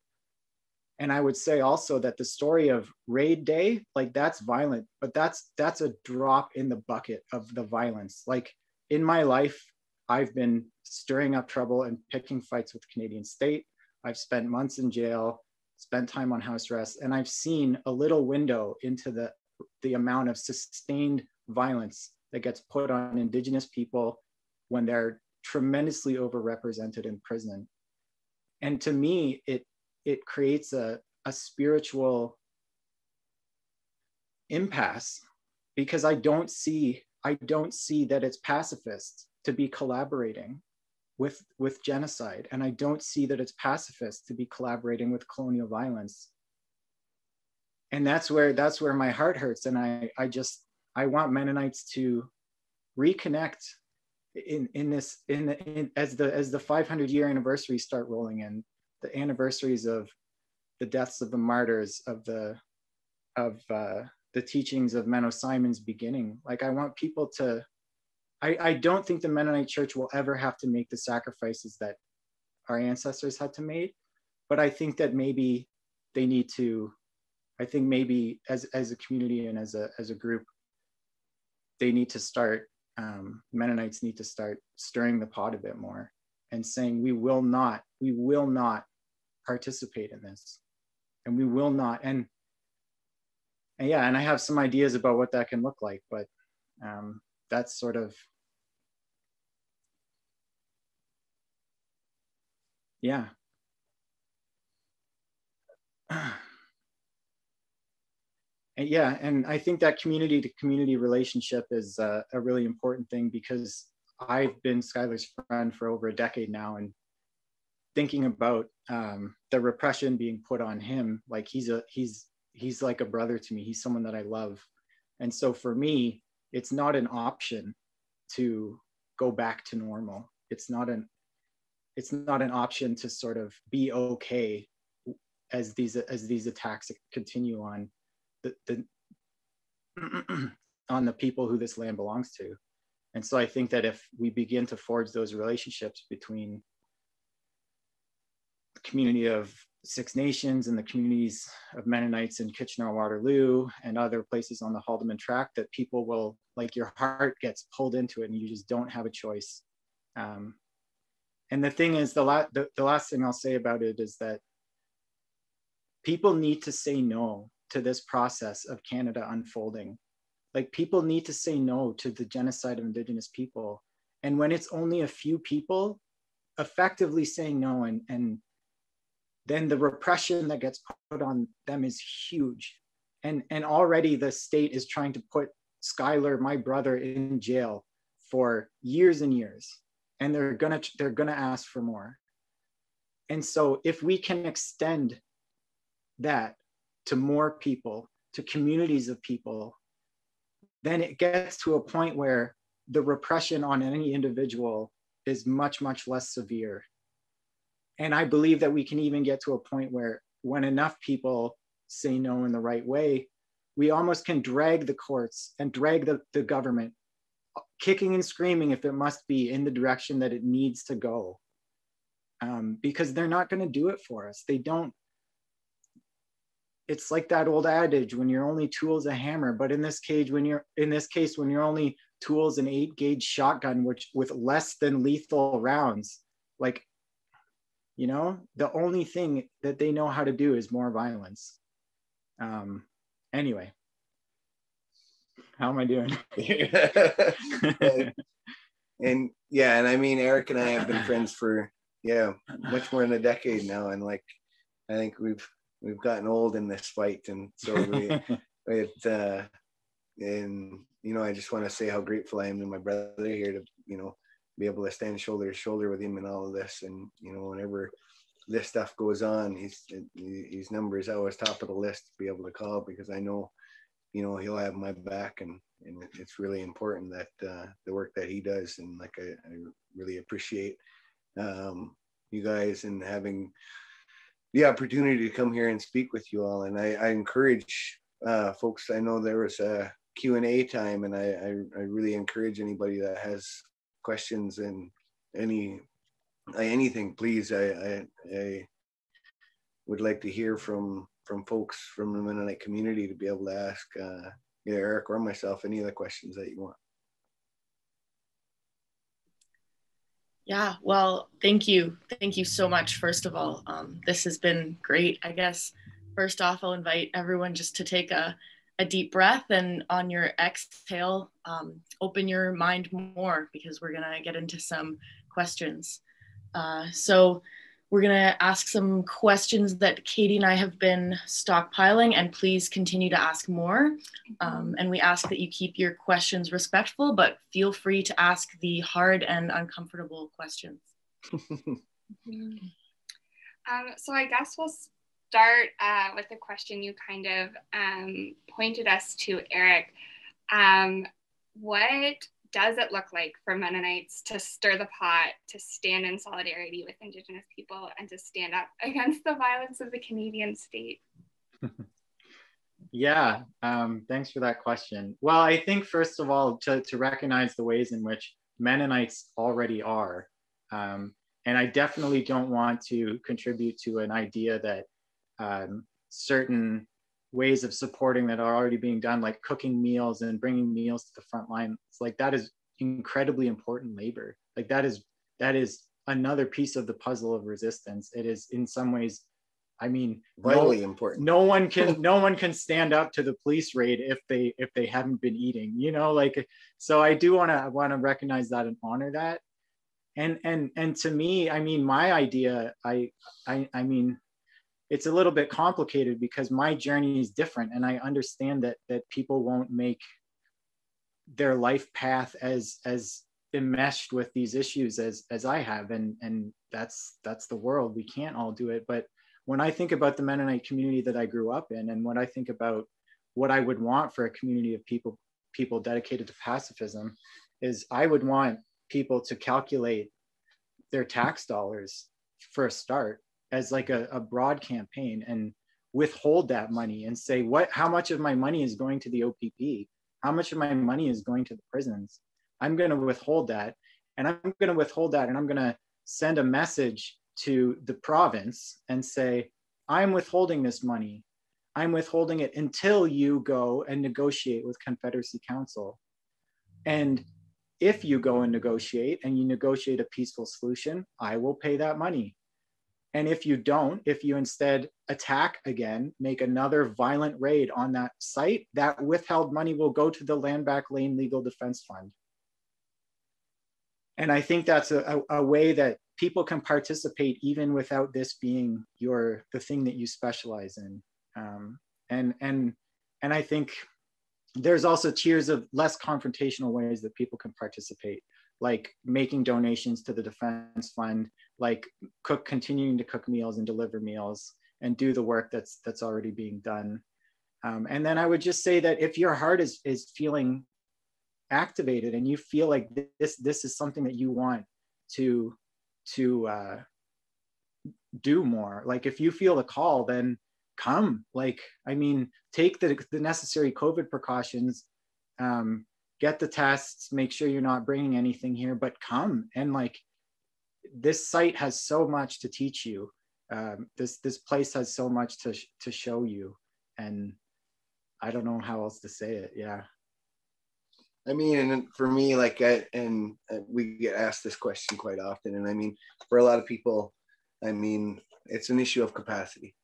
And I would say also that the story of raid day, like that's violent, but that's a drop in the bucket of the violence. Like in my life, I've been stirring up trouble and picking fights with the Canadian state. I've spent months in jail, spent time on house arrest, and I've seen a little window into the amount of sustained violence that gets put on Indigenous people when they're tremendously overrepresented in prison. And to me, it creates a spiritual impasse, because I don't see that it's pacifist to be collaborating with genocide, and I don't see that it's pacifist to be collaborating with colonial violence. And that's where my heart hurts. And I want Mennonites to reconnect as the 500-year anniversaries start rolling in, the anniversaries of the deaths of the martyrs, of the teachings of Menno Simon's beginning. Like I want people to, I don't think the Mennonite church will ever have to make the sacrifices that our ancestors had to make, but I think that maybe they need to, I think maybe as a community and as a group, they need to start, Mennonites need to start stirring the pot a bit more and saying, we will not participate in this, and we will not. And yeah, and I have some ideas about what that can look like, but that's sort of, yeah. And yeah, and I think that community to community relationship is a really important thing, because I've been Skyler's friend for over a decade now, and thinking about the repression being put on him, like he's like a brother to me. He's someone that I love. And so for me, it's not an option to go back to normal. It's not an option to sort of be okay as these attacks continue on on the people who this land belongs to. And so I think that if we begin to forge those relationships between the community of Six Nations and the communities of Mennonites in Kitchener-Waterloo and other places on the Haldimand Tract, that people will, like, your heart gets pulled into it and you just don't have a choice. And the thing is, the last thing I'll say about it is that people need to say no to this process of Canada unfolding. Like, people need to say no to the genocide of Indigenous people. And when it's only a few people effectively saying no, and then the repression that gets put on them is huge. And already the state is trying to put Skyler, my brother, in jail for years and years. And they're gonna ask for more. And so if we can extend that to more people, to communities of people, then it gets to a point where the repression on any individual is much, much less severe. And I believe that we can even get to a point where, when enough people say no in the right way, we almost can drag the courts and drag the government, kicking and screaming if it must be, in the direction that it needs to go. Because they're not going to do it for us. They don't. It's like that old adage, when your only tool is a hammer. But in this case, when your only tool is an 8-gauge shotgun, which with less than lethal rounds, like, you know, the only thing that they know how to do is more violence. Anyway, how am I doing? And yeah, and I mean, Erik and I have been friends for much more than a decade now, and like, I think we've gotten old in this fight, and so and you know, I just want to say how grateful I am to my brother here to, you know, be able to stand shoulder to shoulder with him in all of this. And you know, whenever this stuff goes on, his number is always top of the list to be able to call, because I know, you know, he'll have my back, and it's really important that the work that he does, and like I really appreciate you guys and having the opportunity to come here and speak with you all. And I encourage folks, I know there was a Q&A time, and I really encourage anybody that has questions and anything, please. I would like to hear from folks from the Mennonite community to be able to ask Erik or myself any of the questions that you want. Yeah, well, thank you. Thank you so much, first of all. This has been great. I guess, first off, I'll invite everyone just to take a deep breath, and on your exhale, open your mind more, because we're gonna get into some questions. So we're gonna ask some questions that Katie and I have been stockpiling, and please continue to ask more. And we ask that you keep your questions respectful, but feel free to ask the hard and uncomfortable questions. So I guess we'll start with a question you kind of pointed us to, Erik. What does it look like for Mennonites to stir the pot, to stand in solidarity with Indigenous people, and to stand up against the violence of the Canadian state? Yeah, thanks for that question. Well, I think first of all, to recognize the ways in which Mennonites already are. And I definitely don't want to contribute to an idea that certain ways of supporting that are already being done, like cooking meals and bringing meals to the front line. It's like, that is incredibly important labor. Like that is another piece of the puzzle of resistance. It is in some ways, I mean, vitally important. No one can stand up to the police raid if they haven't been eating, you know, like, so I do want to recognize that and honor that. And to me, I mean, my idea, I mean, it's a little bit complicated because my journey is different, and I understand that people won't make their life path as enmeshed with these issues as I have, and that's the world. We can't all do it. But when I think about the Mennonite community that I grew up in, and when I think about what I would want for a community of people dedicated to pacifism, is I would want people to calculate their tax dollars for a start as like a broad campaign, and withhold that money and say, how much of my money is going to the OPP? How much of my money is going to the prisons? I'm going to withhold that. And I'm going to withhold that. And I'm going to send a message to the province and say, I'm withholding this money. I'm withholding it until you go and negotiate with Confederacy Council. And if you go and negotiate and you negotiate a peaceful solution, I will pay that money. And if you don't, if you instead attack again, make another violent raid on that site, that withheld money will go to the Landback Lane Legal Defense Fund. And I think that's a way that people can participate even without this being the thing that you specialize in. And I think there's also tiers of less confrontational ways that people can participate, like making donations to the defense fund, like continuing to cook meals and deliver meals and do the work that's already being done. And then I would just say that if your heart is feeling activated and you feel like this is something that you want to do more, like if you feel the call, then come. Like, I mean, take the necessary COVID precautions, get the tests, make sure you're not bringing anything here, but come. And like, this site has so much to teach you. This place has so much to show you. And I don't know how else to say it. Yeah. I mean, and for me, like, we get asked this question quite often. And I mean, for a lot of people, I mean, it's an issue of capacity.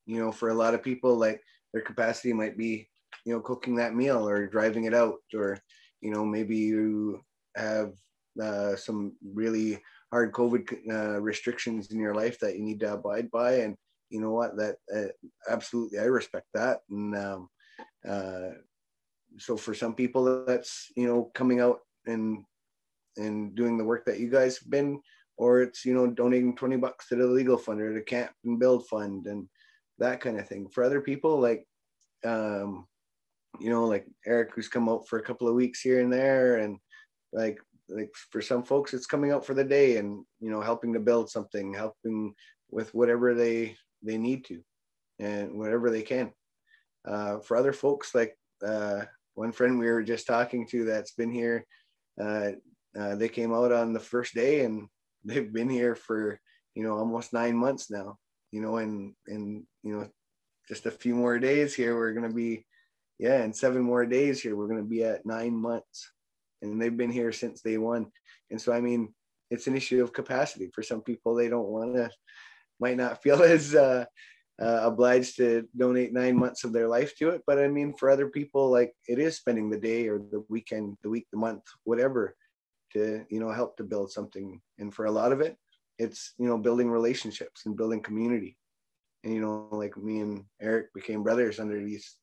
You know, for a lot of people, like, their capacity might be, you know, cooking that meal or driving it out, or, you know, maybe you have some really hard COVID restrictions in your life that you need to abide by. And you know what, that absolutely, I respect that. And so for some people, that's, you know, coming out and doing the work that you guys have been, or it's, you know, donating $20 to the legal fund or the Camp and Build fund and that kind of thing. For other people, like, you know, like Erik, who's come out for a couple of weeks here and there, and like for some folks, it's coming out for the day and, you know, helping to build something, helping with whatever they need to and whatever they can. For other folks, like one friend we were just talking to that's been here they came out on the first day, and they've been here for, you know, almost 9 months now, you know, and you know, just a few more days here, we're going to be, yeah, and 7 more days here, we're going to be at 9 months, and they've been here since day one. And so, I mean, it's an issue of capacity. For some people, they don't want to, might not feel as obliged to donate 9 months of their life to it. But I mean, for other people, like, it is spending the day or the weekend, the week, the month, whatever, to, you know, help to build something. And for a lot of it, it's, you know, building relationships and building community. And, you know, like me and Erik became brothers under this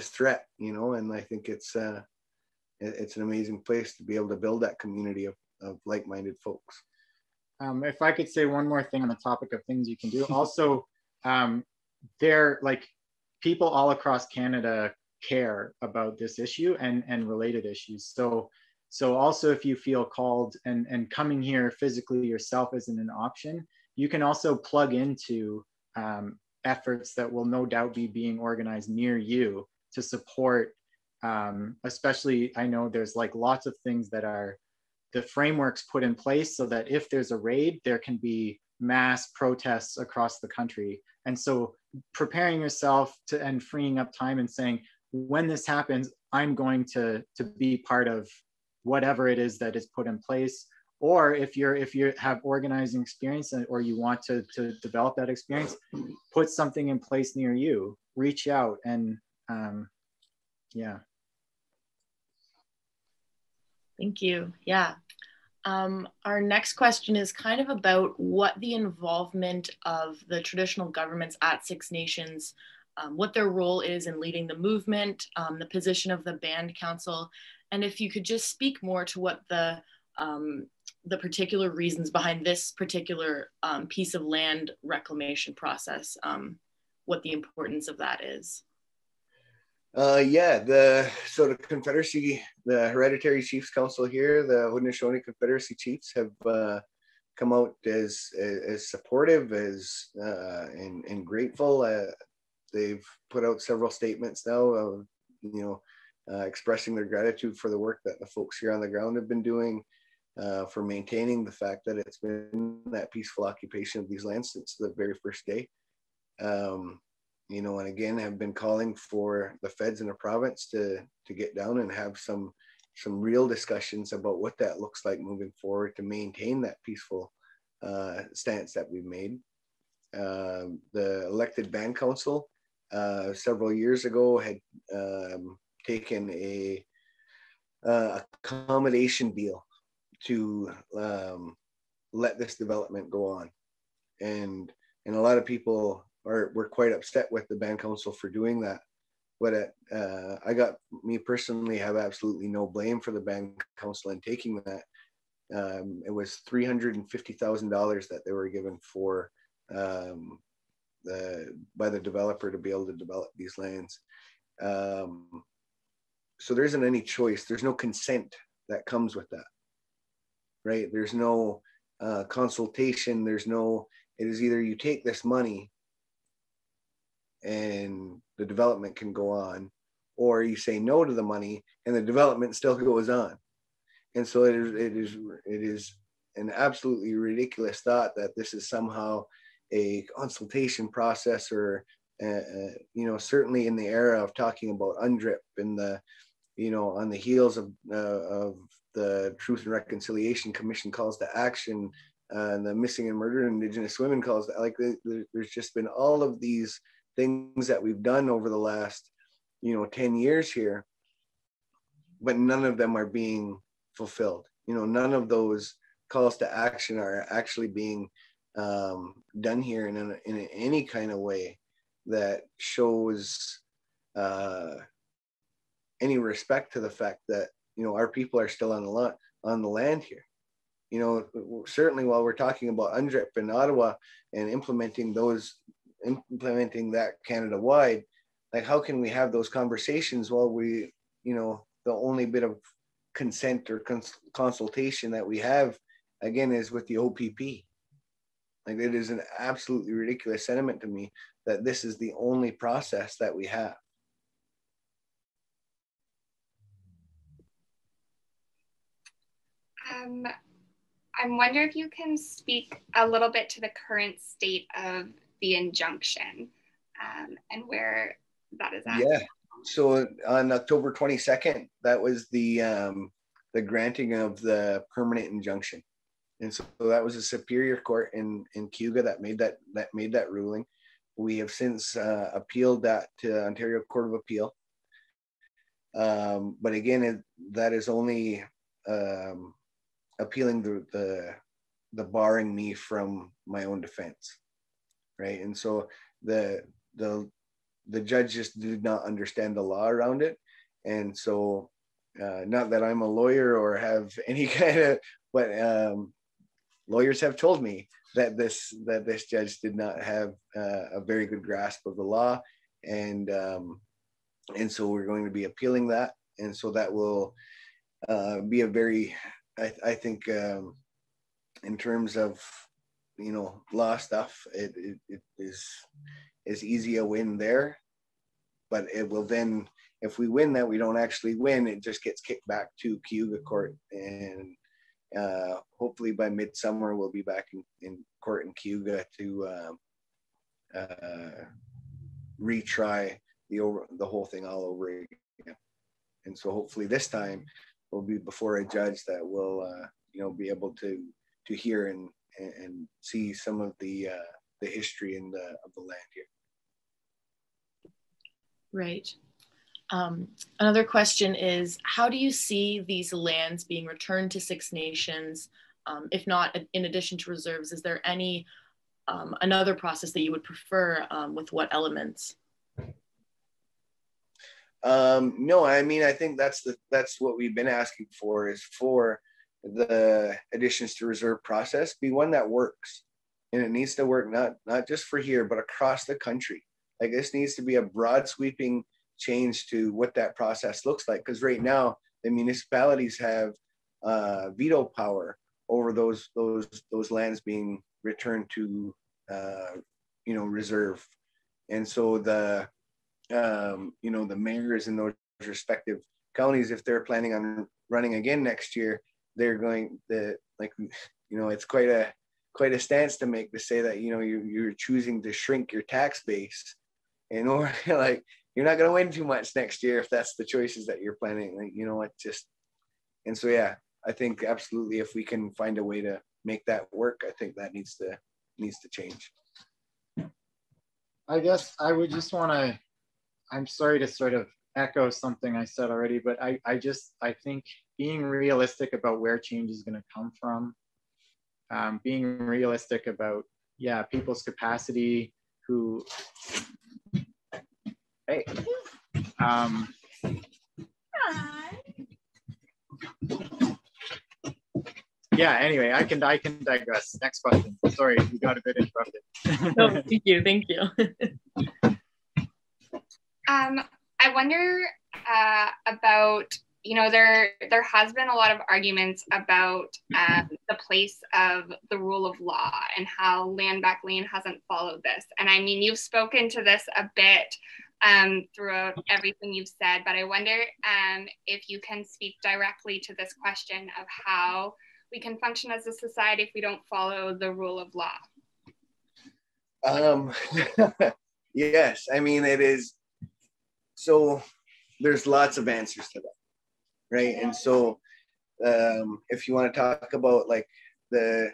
threat, you know. And I think it's an amazing place to be able to build that community of like-minded folks. If I could say one more thing on the topic of things you can do. Also, there, like, people all across Canada care about this issue and related issues. So also, if you feel called and coming here physically yourself isn't an option, you can also plug into efforts that will no doubt be being organized near you to support, especially, I know there's like lots of things that are the frameworks put in place so that if there's a raid, there can be mass protests across the country. And so preparing yourself to, and freeing up time and saying, when this happens, I'm going to be part of whatever it is that is put in place. Or if you have organizing experience or you want to develop that experience, put something in place near you, reach out, and yeah. Thank you. Yeah. Our next question is kind of about what the involvement of the traditional governments at Six Nations, what their role is in leading the movement, the position of the Band Council, and if you could just speak more to what the particular reasons behind this particular piece of land reclamation process, what the importance of that is. Yeah, so the Confederacy, the Hereditary Chiefs Council here, the Haudenosaunee Confederacy Chiefs have come out as supportive and grateful. They've put out several statements now of, you know, expressing their gratitude for the work that the folks here on the ground have been doing, for maintaining the fact that it's been that peaceful occupation of these lands since the very first day. You know, and again, have been calling for the feds in the province to get down and have some real discussions about what that looks like moving forward to maintain that peaceful stance that we've made. The elected Band Council several years ago had taken a accommodation deal to let this development go on, and a lot of people were quite upset with the Band Council for doing that. But me personally have absolutely no blame for the Band Council in taking that. It was $350,000 that they were given for by the developer to be able to develop these lands. So there isn't any choice. There's no consent that comes with that, right? There's no consultation. It is either you take this money and the development can go on, or you say no to the money and the development still goes on. And so it is an absolutely ridiculous thought that this is somehow a consultation process, or you know, certainly in the era of talking about UNDRIP and the, you know, on the heels of the Truth and Reconciliation Commission calls to action, and the missing and murdered Indigenous women calls to, like, there's just been all of these things that we've done over the last, you know, 10 years here, but none of them are being fulfilled. You know, none of those calls to action are actually being done here in any kind of way that shows any respect to the fact that, you know, our people are still on the land here. You know, certainly while we're talking about UNDRIP in Ottawa and implementing that Canada-wide, like, how can we have those conversations while we, you know, the only bit of consent or consultation that we have, again, is with the OPP. Like, it is an absolutely ridiculous sentiment to me that this is the only process that we have. I'm wondering if you can speak a little bit to the current state of the injunction and where that is at. Yeah. So on October 22nd, that was the granting of the permanent injunction, and so that was a superior court in Cayuga that made that ruling. We have since appealed that to Ontario Court of Appeal, but again, that is only appealing the barring me from my own defense, right? And so the judge just did not understand the law around it, and so not that I'm a lawyer or have any kind of, but lawyers have told me that this judge did not have a very good grasp of the law, and so we're going to be appealing that, and so that will be a very, I think, in terms of law stuff, it is easy a win there, but it will then, if we win that, we don't actually win, it just gets kicked back to Cayuga court, and hopefully by midsummer we'll be back in court in Cayuga to retry the whole thing all over again. And so hopefully this time we'll be before a judge that will be able to hear and see some of the history of the land here. Right. Another question is, how do you see these lands being returned to Six Nations? If not in addition to reserves, is there any another process that you would prefer, with what elements? No, I mean, I think that's what we've been asking for, is for the additions to reserve process be one that works, and it needs to work not just for here, but across the country. Like, this needs to be a broad sweeping change to what that process looks like, because right now the municipalities have veto power over those lands being returned to reserve, and so the mayors in those respective counties, if they're planning on running again next year, they're going to, it's quite a stance to make, to say that you're choosing to shrink your tax base in order, like, you're not going to win too much next year if that's the choices that you're planning. Like, and so, yeah, I think absolutely, if we can find a way to make that work, I think that needs to change. I guess I would just want to, I'm sorry to sort of echo something I said already, but I think being realistic about where change is going to come from, being realistic about, people's capacity who, hey, anyway, I can digress. Next question. Sorry, we got a bit interrupted. No, thank you. I wonder about, there has been a lot of arguments about the place of the rule of law and how Landback Lane hasn't followed this. And I mean, you've spoken to this a bit throughout everything you've said, but I wonder if you can speak directly to this question of how we can function as a society if we don't follow the rule of law. Yes, I mean, it is. So there's lots of answers to that, right? And so if you want to talk about, like, the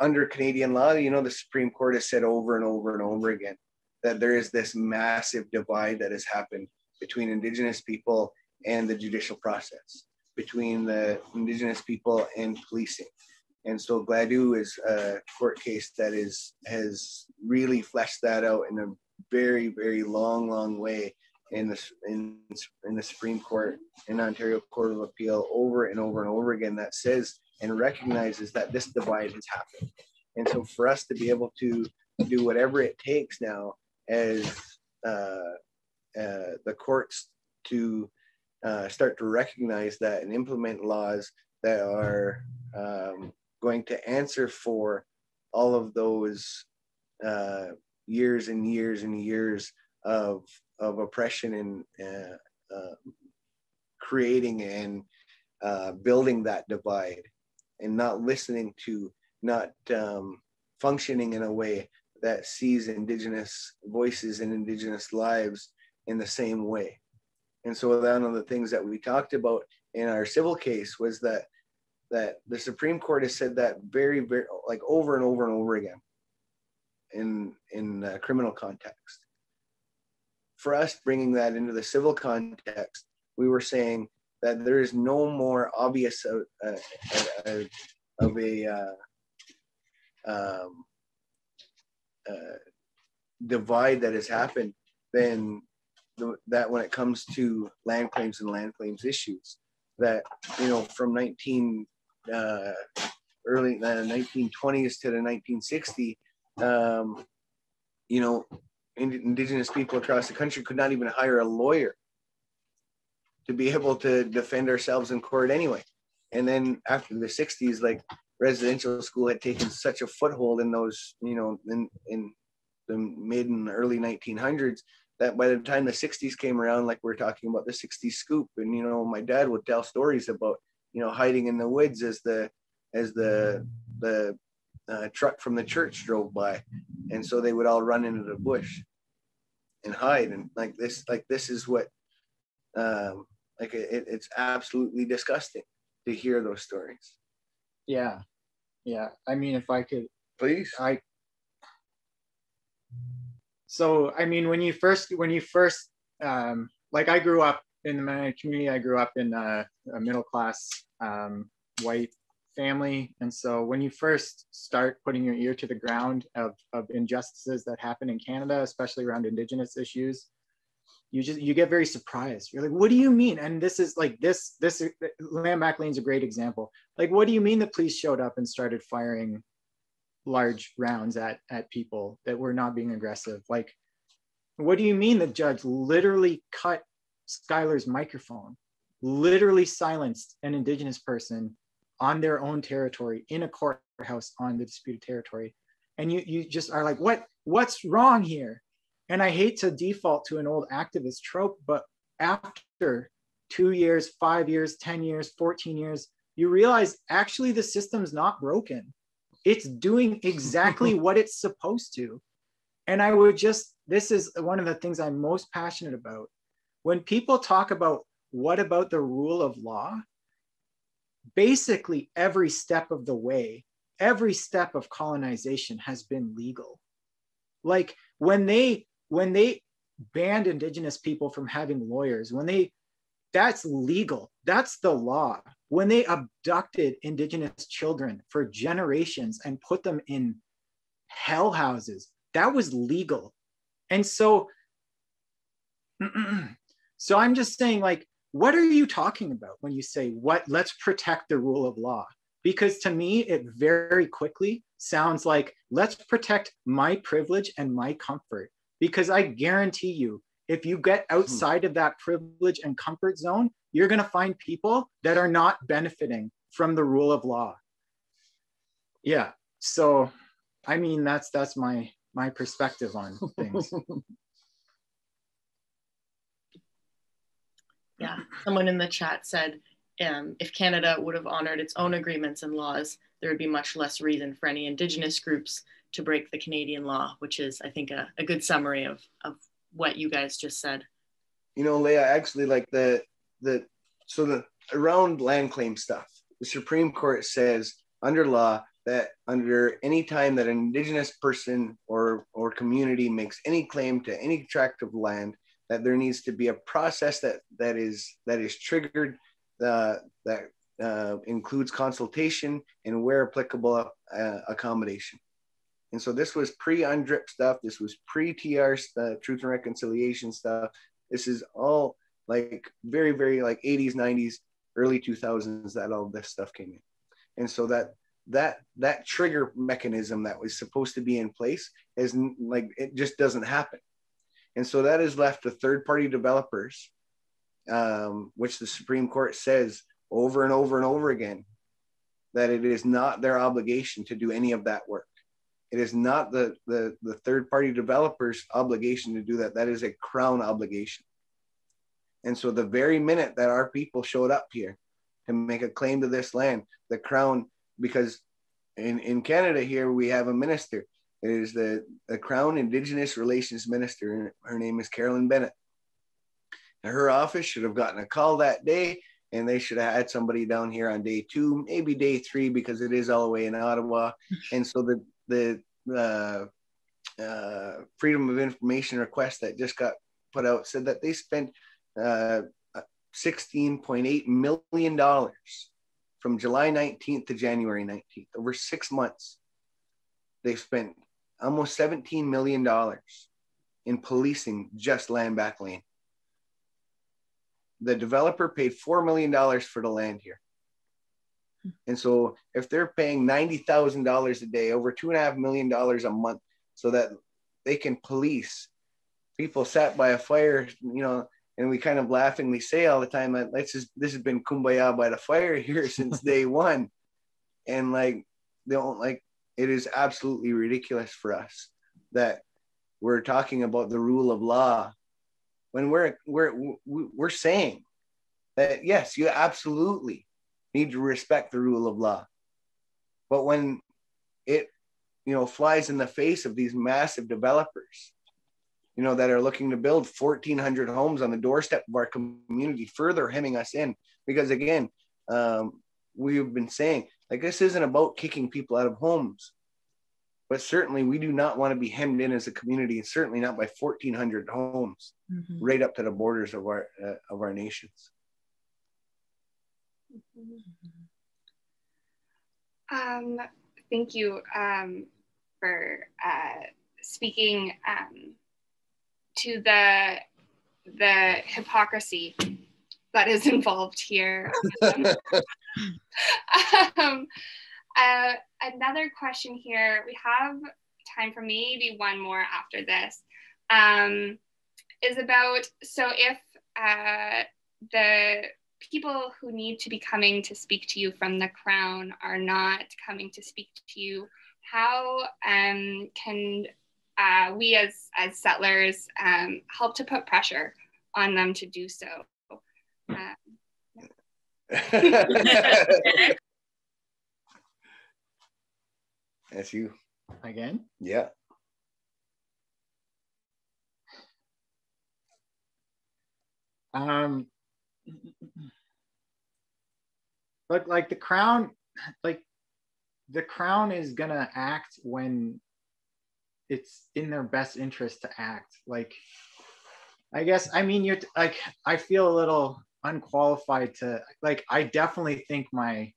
under Canadian law, the Supreme Court has said over and over and over again that there is this massive divide that has happened between Indigenous people and the judicial process, between the Indigenous people and policing. And so Gladue is a court case that has really fleshed that out in a very, very long way in the Supreme Court, in Ontario Court of Appeal, over and over and over again, that says and recognizes that this divide has happened. And so for us to be able to do whatever it takes now as the courts to start to recognize that and implement laws that are going to answer for all of those years and years and years of oppression and creating and building that divide and not listening to, not functioning in a way that sees Indigenous voices and Indigenous lives in the same way. And so one of the things that we talked about in our civil case was that the Supreme Court has said that very, very, like over and over and over again in criminal context. For us, bringing that into the civil context, we were saying that there is no more obvious of a divide that has happened than that when it comes to land claims and land claims issues. That, you know, from early 1920s to the 1960s, you know, Indigenous people across the country could not even hire a lawyer to be able to defend ourselves in court anyway. And then after the 60s, like, residential school had taken such a foothold in those, you know, in the mid and early 1900s, that by the time the 60s came around, like we're talking about the 60s scoop, and, you know, my dad would tell stories about, you know, hiding in the woods as the truck from the church drove by. And so they would all run into the bush and hide. And this is what, it's absolutely disgusting to hear those stories. Yeah. I mean, if I could, please. So, I mean, when you first, like, I grew up in the Mennonite community. I grew up in a middle-class white family. And so when you first start putting your ear to the ground of injustices that happen in Canada, especially around Indigenous issues, you get very surprised. You're like, what do you mean? And this is like, this Landback Lane's a great example. Like, what do you mean the police showed up and started firing large rounds at people that were not being aggressive? Like, what do you mean the judge literally cut Skyler's microphone, literally silenced an Indigenous person on their own territory in a courthouse on the disputed territory? And you just are like, what's wrong here? And I hate to default to an old activist trope, but after 2 years, 5 years, 10 years, 14 years, you realize actually the system's not broken. It's doing exactly what it's supposed to. And this is one of the things I'm most passionate about. When people talk about what about the rule of law, basically every step of the way, every step of colonization has been legal. Like, when they banned Indigenous people from having lawyers, that's legal, that's the law. When they abducted Indigenous children for generations and put them in hell houses, that was legal. And so I'm just saying, like, what are you talking about when you say, let's protect the rule of law? Because to me, it very quickly sounds like, let's protect my privilege and my comfort. Because I guarantee you, if you get outside of that privilege and comfort zone, you're going to find people that are not benefiting from the rule of law. Yeah. So, I mean, that's my perspective on things. Yeah. Someone in the chat said, if Canada would have honored its own agreements and laws, there would be much less reason for any Indigenous groups to break the Canadian law, which is, I think, a good summary of what you guys just said. You know, Leah, actually, like around land claim stuff, the Supreme Court says under law that under any time that an Indigenous person or community makes any claim to any tract of land, that there needs to be a process that is triggered, that includes consultation and, where applicable, accommodation. And so this was pre-UNDRIP stuff. This was pre-TR Truth and Reconciliation stuff. This is all like very, very like 80s, 90s, early 2000s that all this stuff came in. And so that trigger mechanism that was supposed to be in place is like, it just doesn't happen. And so that is left to third-party developers, which the Supreme Court says over and over and over again, that it is not their obligation to do any of that work. It is not the third-party developer's obligation to do that. That is a Crown obligation. And so the very minute that our people showed up here to make a claim to this land. The Crown, because in Canada here, we have a minister. It is the Crown Indigenous Relations Minister, and her name is Carolyn Bennett. And her office should have gotten a call that day, and they should have had somebody down here on day 2, maybe day 3, because it is all the way in Ottawa. And so the Freedom of Information request that just got put out said that they spent $16.8 million from July 19th to January 19th, over 6 months. They've spent almost $17 million in policing just Landback Lane. The developer paid $4 million for the land here. And so if they're paying $90,000 a day, over $2.5 million a month, so that they can police people sat by a fire, you know, and we kind of laughingly say all the time, this has been kumbaya by the fire here since day one. And like, it is absolutely ridiculous for us that we're talking about the rule of law when we're saying that, yes, you absolutely need to respect the rule of law. But when it, you know, flies in the face of these massive developers, you know, that are looking to build 1,400 homes on the doorstep of our community, further hemming us in, because again, we've been saying, like, this isn't about kicking people out of homes, but certainly we do not want to be hemmed in as a community, and certainly not by 1,400 homes right up to the borders of our nations. Thank you for speaking to the hypocrisy that is involved here. Another question here, we have time for maybe one more after this, is about, so if the people who need to be coming to speak to you from the Crown are not coming to speak to you, how can we as settlers help to put pressure on them to do so? That's you. Again? Yeah. But like the Crown is gonna act when it's in their best interest to act. Like, I guess, I mean, you're like, I feel a little unqualified to, like, I definitely think my,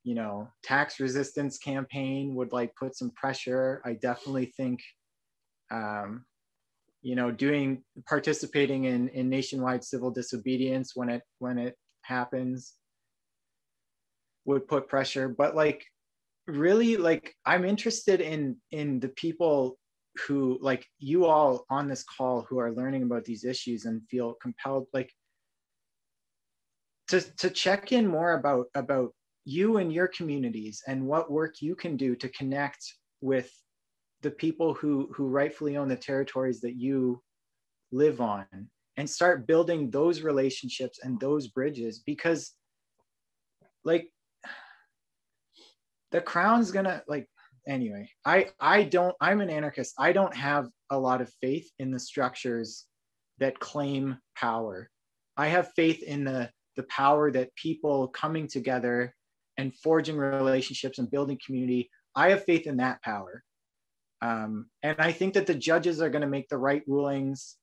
you know, tax resistance campaign would like put some pressure. I definitely think, you know, participating in nationwide civil disobedience when it happens would put pressure. But like, really, like, I'm interested in the people who, like you all on this call, who are learning about these issues and feel compelled, like, to check in more about you and your communities and what work you can do to connect with the people who rightfully own the territories that you live on, and start building those relationships and those bridges. Because like, the Crown's gonna, like, anyway, I'm an anarchist. I don't have a lot of faith in the structures that claim power. I have faith in the power that people coming together and forging relationships and building community. I have faith in that power. And I think that the judges are gonna make the right rulings.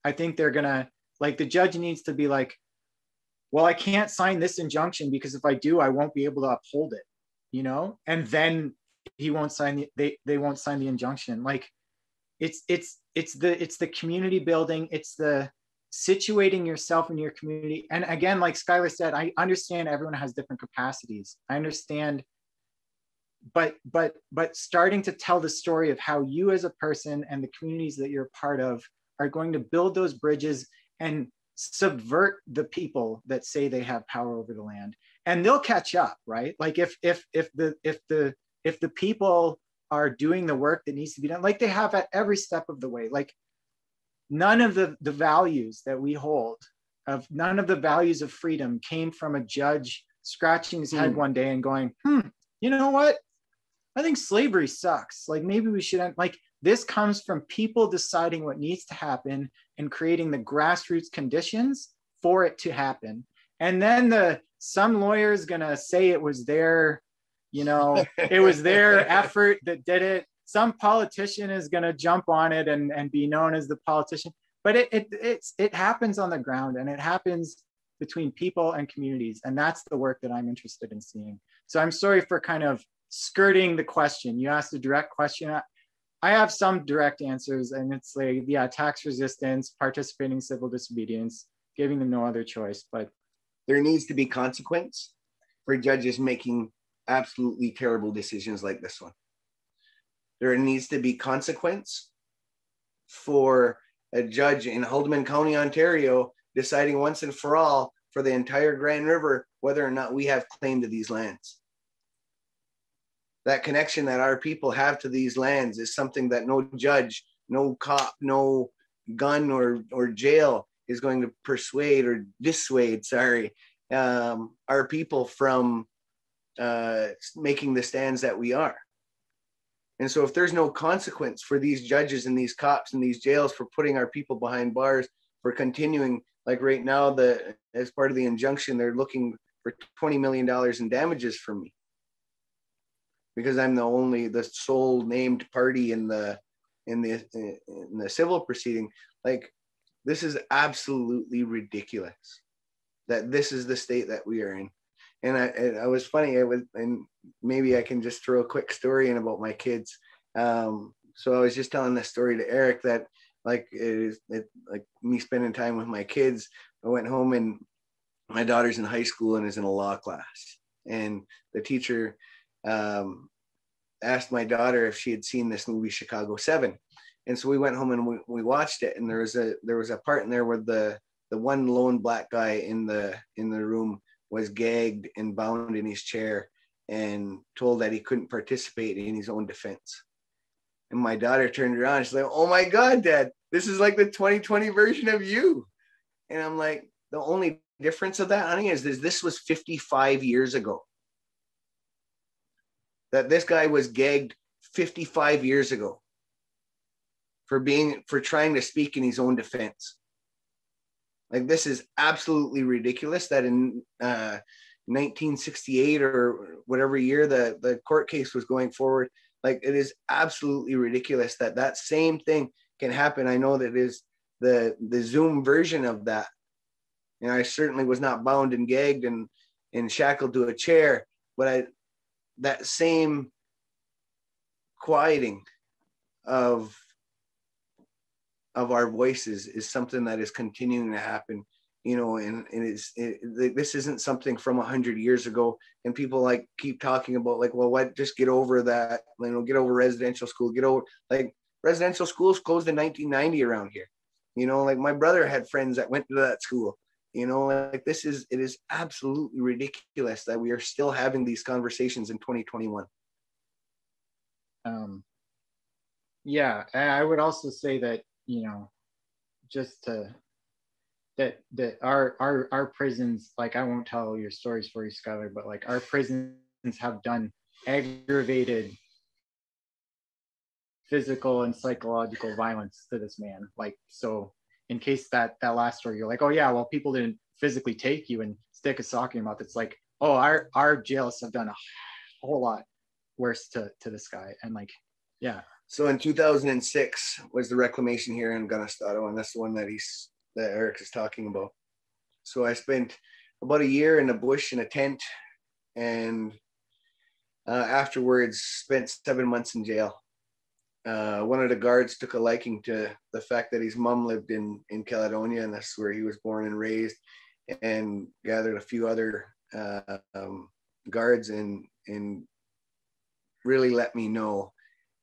I think they're gonna, like, the judge needs to be like, well, I can't sign this injunction because if I do, I won't be able to uphold it, you know? And then he won't sign they won't sign the injunction. Like, it's the community building, it's the situating yourself in your community. And again, like Skyler said, I understand everyone has different capacities. I understand, but starting to tell the story of how you as a person and the communities that you're part of are going to build those bridges and subvert the people that say they have power over the land, and they'll catch up, right? Like, if the people are doing the work that needs to be done, like they have at every step of the way. Like, none of the values that we hold, none of the values of freedom came from a judge scratching his head one day and going, you know what? I think slavery sucks. Like maybe we shouldn't, like this comes from people deciding what needs to happen and creating the grassroots conditions for it to happen. And then some lawyer is gonna say it was their, you know, it was their effort that did it. Some politician is gonna jump on it and be known as the politician. But it happens on the ground, and it happens between people and communities. And that's the work that I'm interested in seeing. So I'm sorry for kind of skirting the question. You asked a direct question. I have some direct answers, and it's like, yeah, tax resistance, participating in civil disobedience, giving them no other choice. But there needs to be consequence for judges making absolutely terrible decisions like this one. There needs to be consequence for a judge in Haldimand County, Ontario, deciding once and for all for the entire Grand River whether or not we have claim to these lands. That connection that our people have to these lands is something that no judge, no cop, no gun or jail is going to persuade or dissuade, our people from making the stands that we are. And so if there's no consequence for these judges and these cops and these jails for putting our people behind bars, for continuing, like right now, as part of the injunction, they're looking for $20 million in damages from me, because I'm the sole named party in the civil proceeding. Like, this is absolutely ridiculous that this is the state that we are in. And I was funny. And maybe I can just throw a quick story in about my kids. So I was just telling this story to Erik that like me spending time with my kids. I went home and my daughter's in high school and is in a law class. And the teacher asked my daughter if she had seen this movie Chicago 7. And so we went home and we watched it. And there was a part in there where the one lone black guy in the room was gagged and bound in his chair and told that he couldn't participate in his own defense. And my daughter turned around and she's like, "Oh my God, Dad, this is like the 2020 version of you." And I'm like, the only difference of that, honey, is this was 55 years ago. That this guy was gagged 55 years ago for trying to speak in his own defense. Like, this is absolutely ridiculous that in 1968 or whatever year the court case was going forward, like, it is absolutely ridiculous that same thing can happen. I know that is the Zoom version of that. And I certainly was not bound and gagged and shackled to a chair, but that same quieting of our voices is something that is continuing to happen, you know, and this isn't something from 100 years ago. And people like keep talking about like, well, what, just get over that, you know, get over residential school, get over, like, residential schools closed in 1990 around here. You know, like, my brother had friends that went to that school, you know, like, it is absolutely ridiculous that we are still having these conversations in 2021. Yeah, I would also say that, you know, just that our prisons, like, I won't tell your stories for you, Skyler, but like, our prisons have done aggravated physical and psychological violence to this man. Like, so in case that last story, you're like, oh yeah, well, people didn't physically take you and stick a sock in your mouth. It's like, oh, our jails have done a whole lot worse to this guy. And like, yeah. So in 2006 was the reclamation here in Gunnestoto, and that's the one that Erik is talking about. So I spent about a year in the bush in a tent, and afterwards spent 7 months in jail. One of the guards took a liking to the fact that his mom lived in Caledonia, and that's where he was born and raised, and gathered a few other guards and really let me know.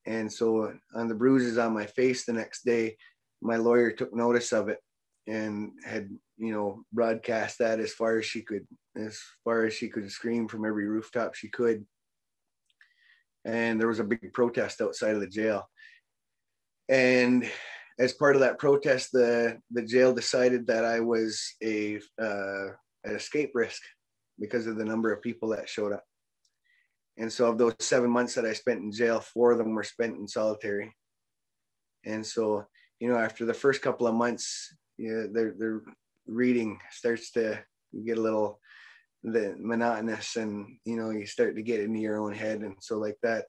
And so on the bruises on my face the next day, my lawyer took notice of it and had, you know, broadcast that as far as she could scream from every rooftop she could. And there was a big protest outside of the jail. And as part of that protest, the jail decided that I was an escape risk because of the number of people that showed up. And so of those 7 months that I spent in jail, 4 of them were spent in solitary. And so, you know, after the first couple of months, yeah, their reading starts to get a little monotonous, and, you know, you start to get into your own head. And so like that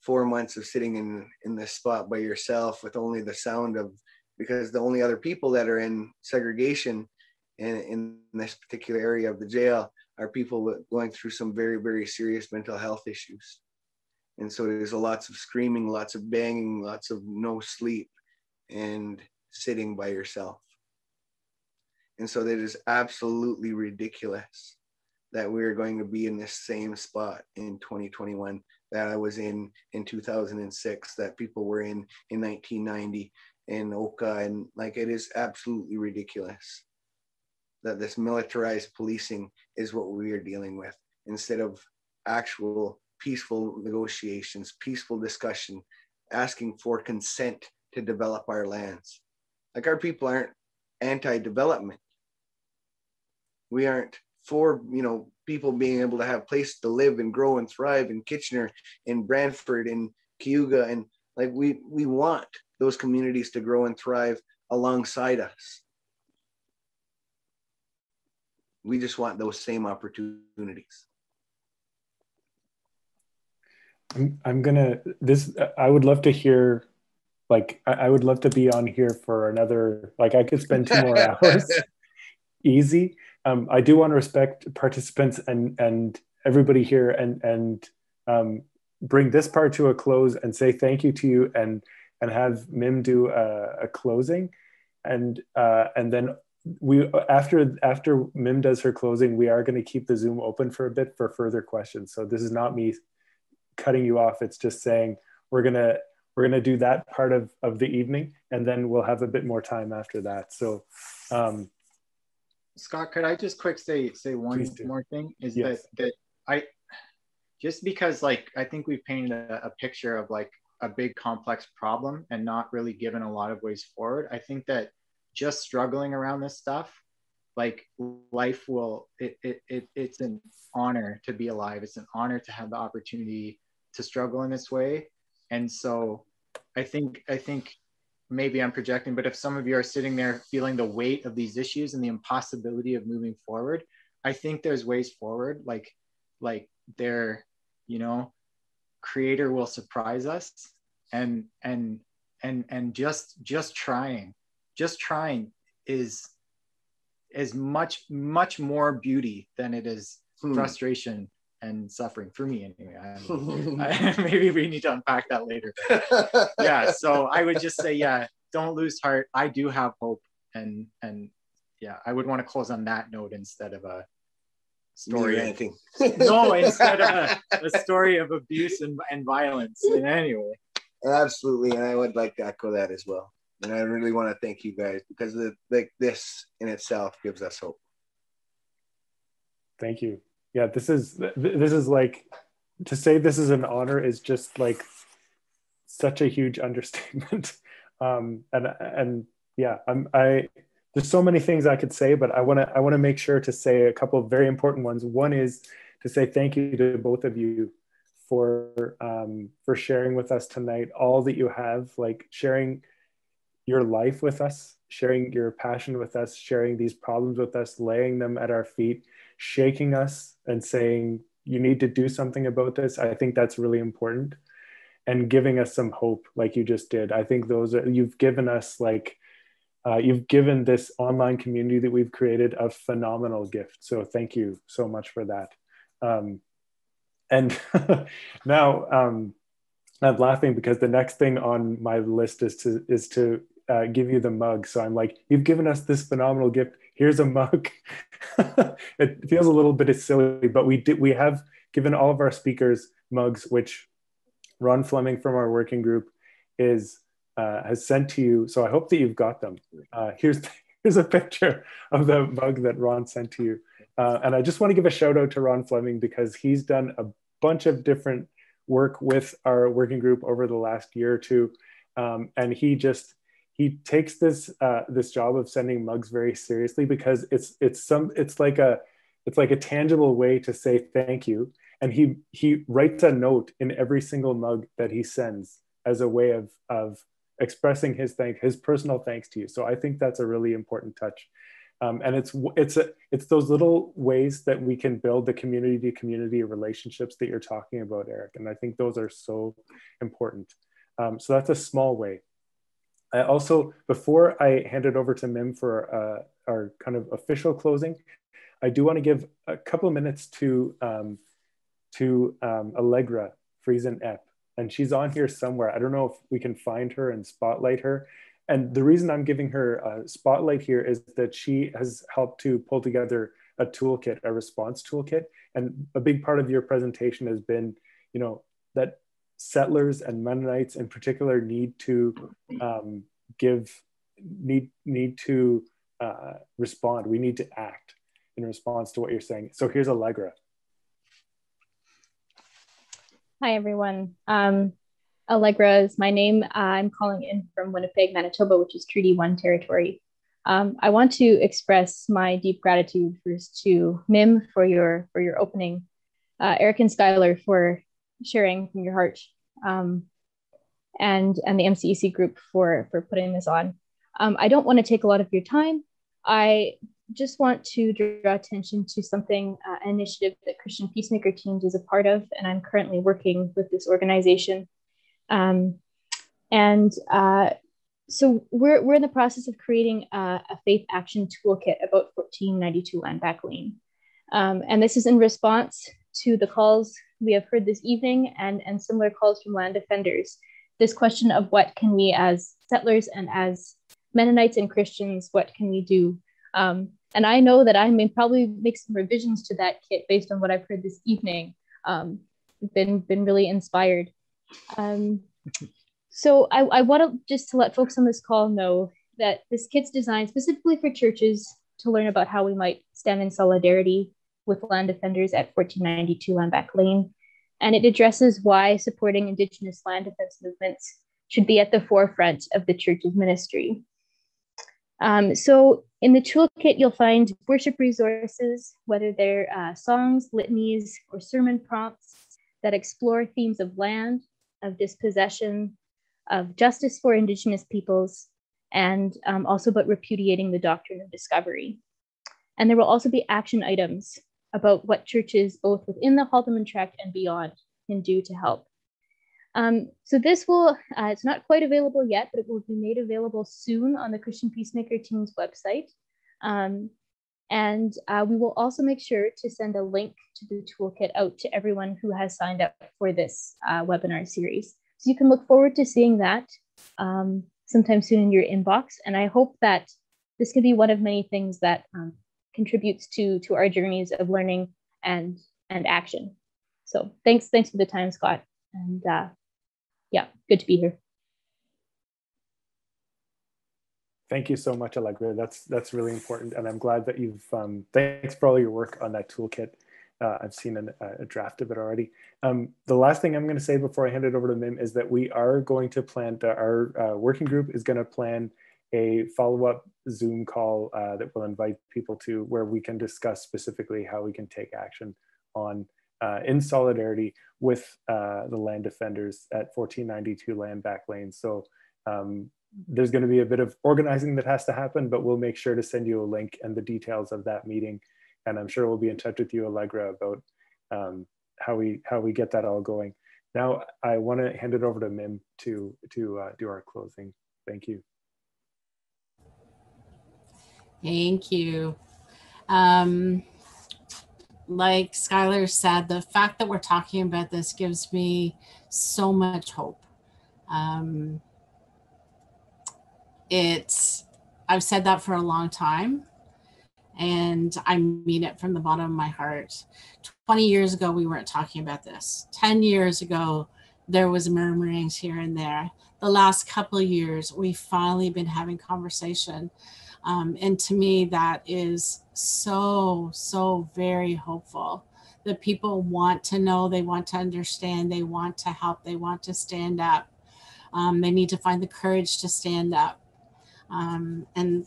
4 months of sitting in this spot by yourself with only the sound of, because the only other people that are in segregation in this particular area of the jail are people going through some very, very serious mental health issues. And so there's lots of screaming, lots of banging, lots of no sleep, and sitting by yourself. And so that is absolutely ridiculous that we're going to be in this same spot in 2021 that I was in 2006, that people were in 1990 in Oka. And like, it is absolutely ridiculous that this militarized policing is what we are dealing with, instead of actual peaceful negotiations, peaceful discussion, asking for consent to develop our lands. Like, our people aren't anti-development. We aren't for, you know, people being able to have place to live and grow and thrive in Kitchener, in Brantford, in Cayuga. And like, we want those communities to grow and thrive alongside us. We just want those same opportunities. I would love to hear, like, I would love to be on here for another, like, I could spend 2 more hours easy. I do want to respect participants and everybody here, and bring this part to a close and say thank you to you, and have Mim do a closing, and then we, after Mim does her closing, we are going to keep the Zoom open for a bit for further questions. So this is not me cutting you off. It's just saying we're gonna do that part of the evening, and then we'll have a bit more time after that. So Scott, could I just quick say one more thing? Is yes. that I, just because, like, I think we've painted a picture of like a big complex problem and not really given a lot of ways forward. I think that just struggling around this stuff, like, life will, it's an honor to be alive. It's an honor to have the opportunity to struggle in this way. And so I think maybe I'm projecting, but if some of you are sitting there feeling the weight of these issues and the impossibility of moving forward, I think there's ways forward. Like there, you know, Creator will surprise us, and just trying is much more beauty than it is frustration and suffering, for me anyway. Maybe we need to unpack that later. Yeah, so I would just say, yeah, don't lose heart. I do have hope, and yeah, I would want to close on that note instead of a story. Instead of a story of abuse and violence in any way. Absolutely, and I would like to echo that as well. And I really want to thank you guys, because this in itself gives us hope. Thank you. Yeah, this is like, to say this is an honor is just like such a huge understatement. And yeah, there's so many things I could say, but I want to make sure to say a couple of very important ones. One is to say thank you to both of you for sharing with us tonight all that you have, like sharing your life with us, sharing your passion with us, sharing these problems with us, laying them at our feet, shaking us and saying, you need to do something about this. I think that's really important. And giving us some hope, like you just did. I think you've given us, like, you've given this online community that we've created a phenomenal gift. So thank you so much for that. And now I'm laughing because the next thing on my list is to give you the mug. So I'm like, you've given us this phenomenal gift. Here's a mug. It feels a little bit silly, but we have given all of our speakers mugs, which Ron Fleming from our working group has sent to you. So I hope that you've got them. Here's a picture of the mug that Ron sent to you. And I just want to give a shout out to Ron Fleming, because he's done a bunch of different work with our working group over the last year or two. And he takes this job of sending mugs very seriously, because it's it's like a tangible way to say thank you. And he writes a note in every single mug that he sends as a way of expressing his personal thanks to you. So I think that's a really important touch. And it's those little ways that we can build the community to community relationships that you're talking about, Erik. And I think those are so important. So that's a small way. I also, before I hand it over to Mim for our kind of official closing, I do want to give a couple of minutes to Allegra Friesen Epp. And she's on here somewhere. I don't know if we can find her and spotlight her. And the reason I'm giving her a spotlight here is that she has helped to pull together a toolkit, a response toolkit. And a big part of your presentation has been, you know, that settlers and Mennonites in particular need to respond. We need to act in response to what you're saying. So here's Allegra. Hi, everyone. Allegra is my name. I'm calling in from Winnipeg, Manitoba, which is Treaty 1 territory. I want to express my deep gratitude first to Mim for your opening, Erik and Skyler for sharing from your heart, and the MCEC group for putting this on. I don't want to take a lot of your time. I just want to draw attention to something, an initiative that Christian Peacemaker Teams is a part of, and I'm currently working with this organization. So we're in the process of creating a faith action toolkit about 1492 Landback Lane. And this is in response to the calls we have heard this evening and similar calls from land defenders. This question of what can we as settlers and as Mennonites and Christians, what can we do? And I know that I may probably make some revisions to that kit based on what I've heard this evening. Been really inspired. So I want to just to let folks on this call know that this kit's designed specifically for churches to learn about how we might stand in solidarity with land defenders at 1492 Landback Lane. And it addresses why supporting Indigenous land defense movements should be at the forefront of the church's ministry. So in the toolkit, you'll find worship resources, whether they're songs, litanies, or sermon prompts that explore themes of land, of dispossession, of justice for Indigenous peoples, and also about repudiating the doctrine of discovery. And there will also be action items about what churches, both within the Haldimand Tract and beyond, can do to help. So this will, it's not quite available yet, but it will be made available soon on the Christian Peacemaker Team's website. We will also make sure to send a link to the toolkit out to everyone who has signed up for this webinar series. So you can look forward to seeing that sometime soon in your inbox. And I hope that this can be one of many things that contributes to our journeys of learning and action. So thanks for the time, Scott. And yeah, good to be here. Thank you so much, Allegra. That's really important. And I'm glad that you've, thanks for all your work on that toolkit. I've seen a draft of it already. The last thing I'm going to say before I hand it over to Mim is that we are going to plan, our working group is going to plan a follow-up Zoom call that will invite people to, where we can discuss specifically how we can take action on in solidarity with the land defenders at 1492 Landback Lane. So there's going to be a bit of organizing that has to happen, but we'll make sure to send you a link and the details of that meeting. And I'm sure we'll be in touch with you, Allegra, about how we get that all going. Now, I want to hand it over to Mim to do our closing. Thank you. Thank you. Like Skyler said, the fact that we're talking about this gives me so much hope. I've said that for a long time, and I mean it from the bottom of my heart. 20 years ago, we weren't talking about this. 10 years ago, there was murmurings here and there. The last couple of years, we've finally been having conversation. And to me, that is so very hopeful. That people want to know, they want to understand, they want to help, they want to stand up. They need to find the courage to stand up. And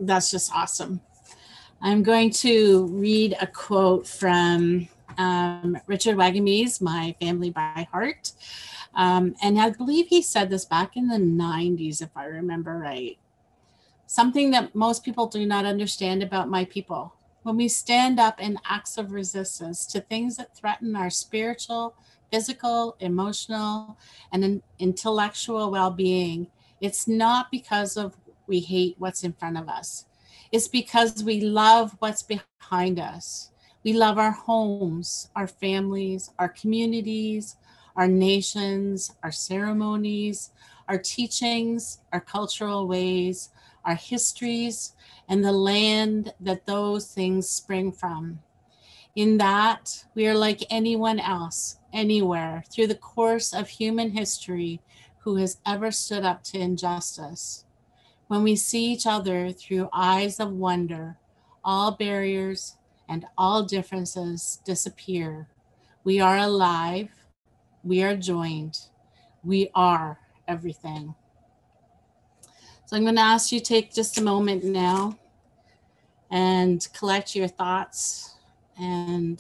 that's just awesome. I'm going to read a quote from Richard Wagamese, My Family by Heart. And I believe he said this back in the 90s, if I remember right. Something that most people do not understand about my people. When we stand up in acts of resistance to things that threaten our spiritual, physical, emotional, and intellectual well-being, it's not because of we hate what's in front of us. It's because we love what's behind us. We love our homes, our families, our communities, our nations, our ceremonies, our teachings, our cultural ways, our histories, and the land that those things spring from. In that, we are like anyone else, anywhere, through the course of human history, who has ever stood up to injustice. When we see each other through eyes of wonder, all barriers and all differences disappear. We are alive, we are joined, we are everything. So I'm going to ask you to take just a moment now and collect your thoughts and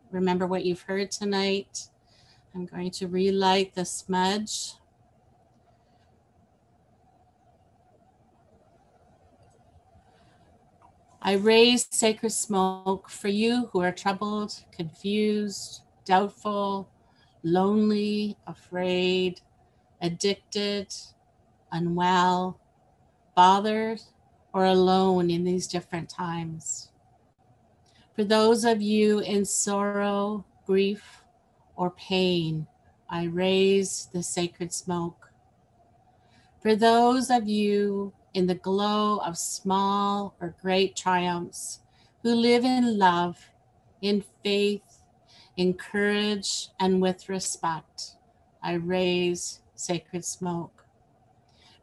remember what you've heard tonight. I'm going to relight the smudge. I raise sacred smoke for you who are troubled, confused, doubtful, lonely, afraid, addicted, unwell, bothered, or alone in these different times. For those of you in sorrow, grief, or pain, I raise the sacred smoke. For those of you in the glow of small or great triumphs, who live in love, in faith, in courage, and with respect, I raise sacred smoke.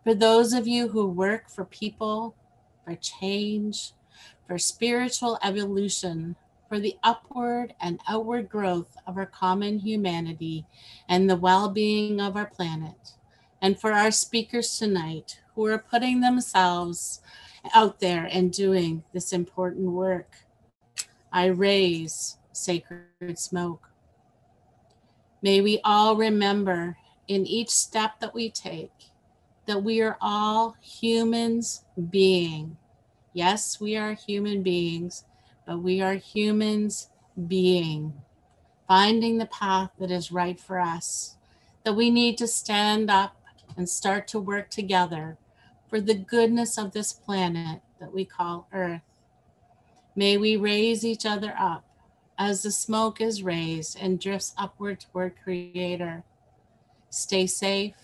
For those of you who work for people, for change, for spiritual evolution, for the upward and outward growth of our common humanity and the well-being of our planet, and for our speakers tonight who are putting themselves out there and doing this important work, I raise sacred smoke. May we all remember in each step that we take that we are all humans being. Yes, we are human beings, but we are humans being, finding the path that is right for us, that we need to stand up and start to work together for the goodness of this planet that we call Earth. May we raise each other up as the smoke is raised and drifts upward toward Creator. Stay safe,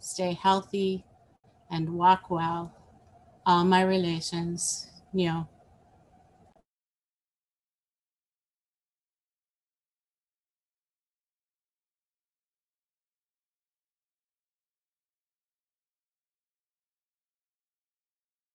stay healthy, and walk well. All my relations, Nyo.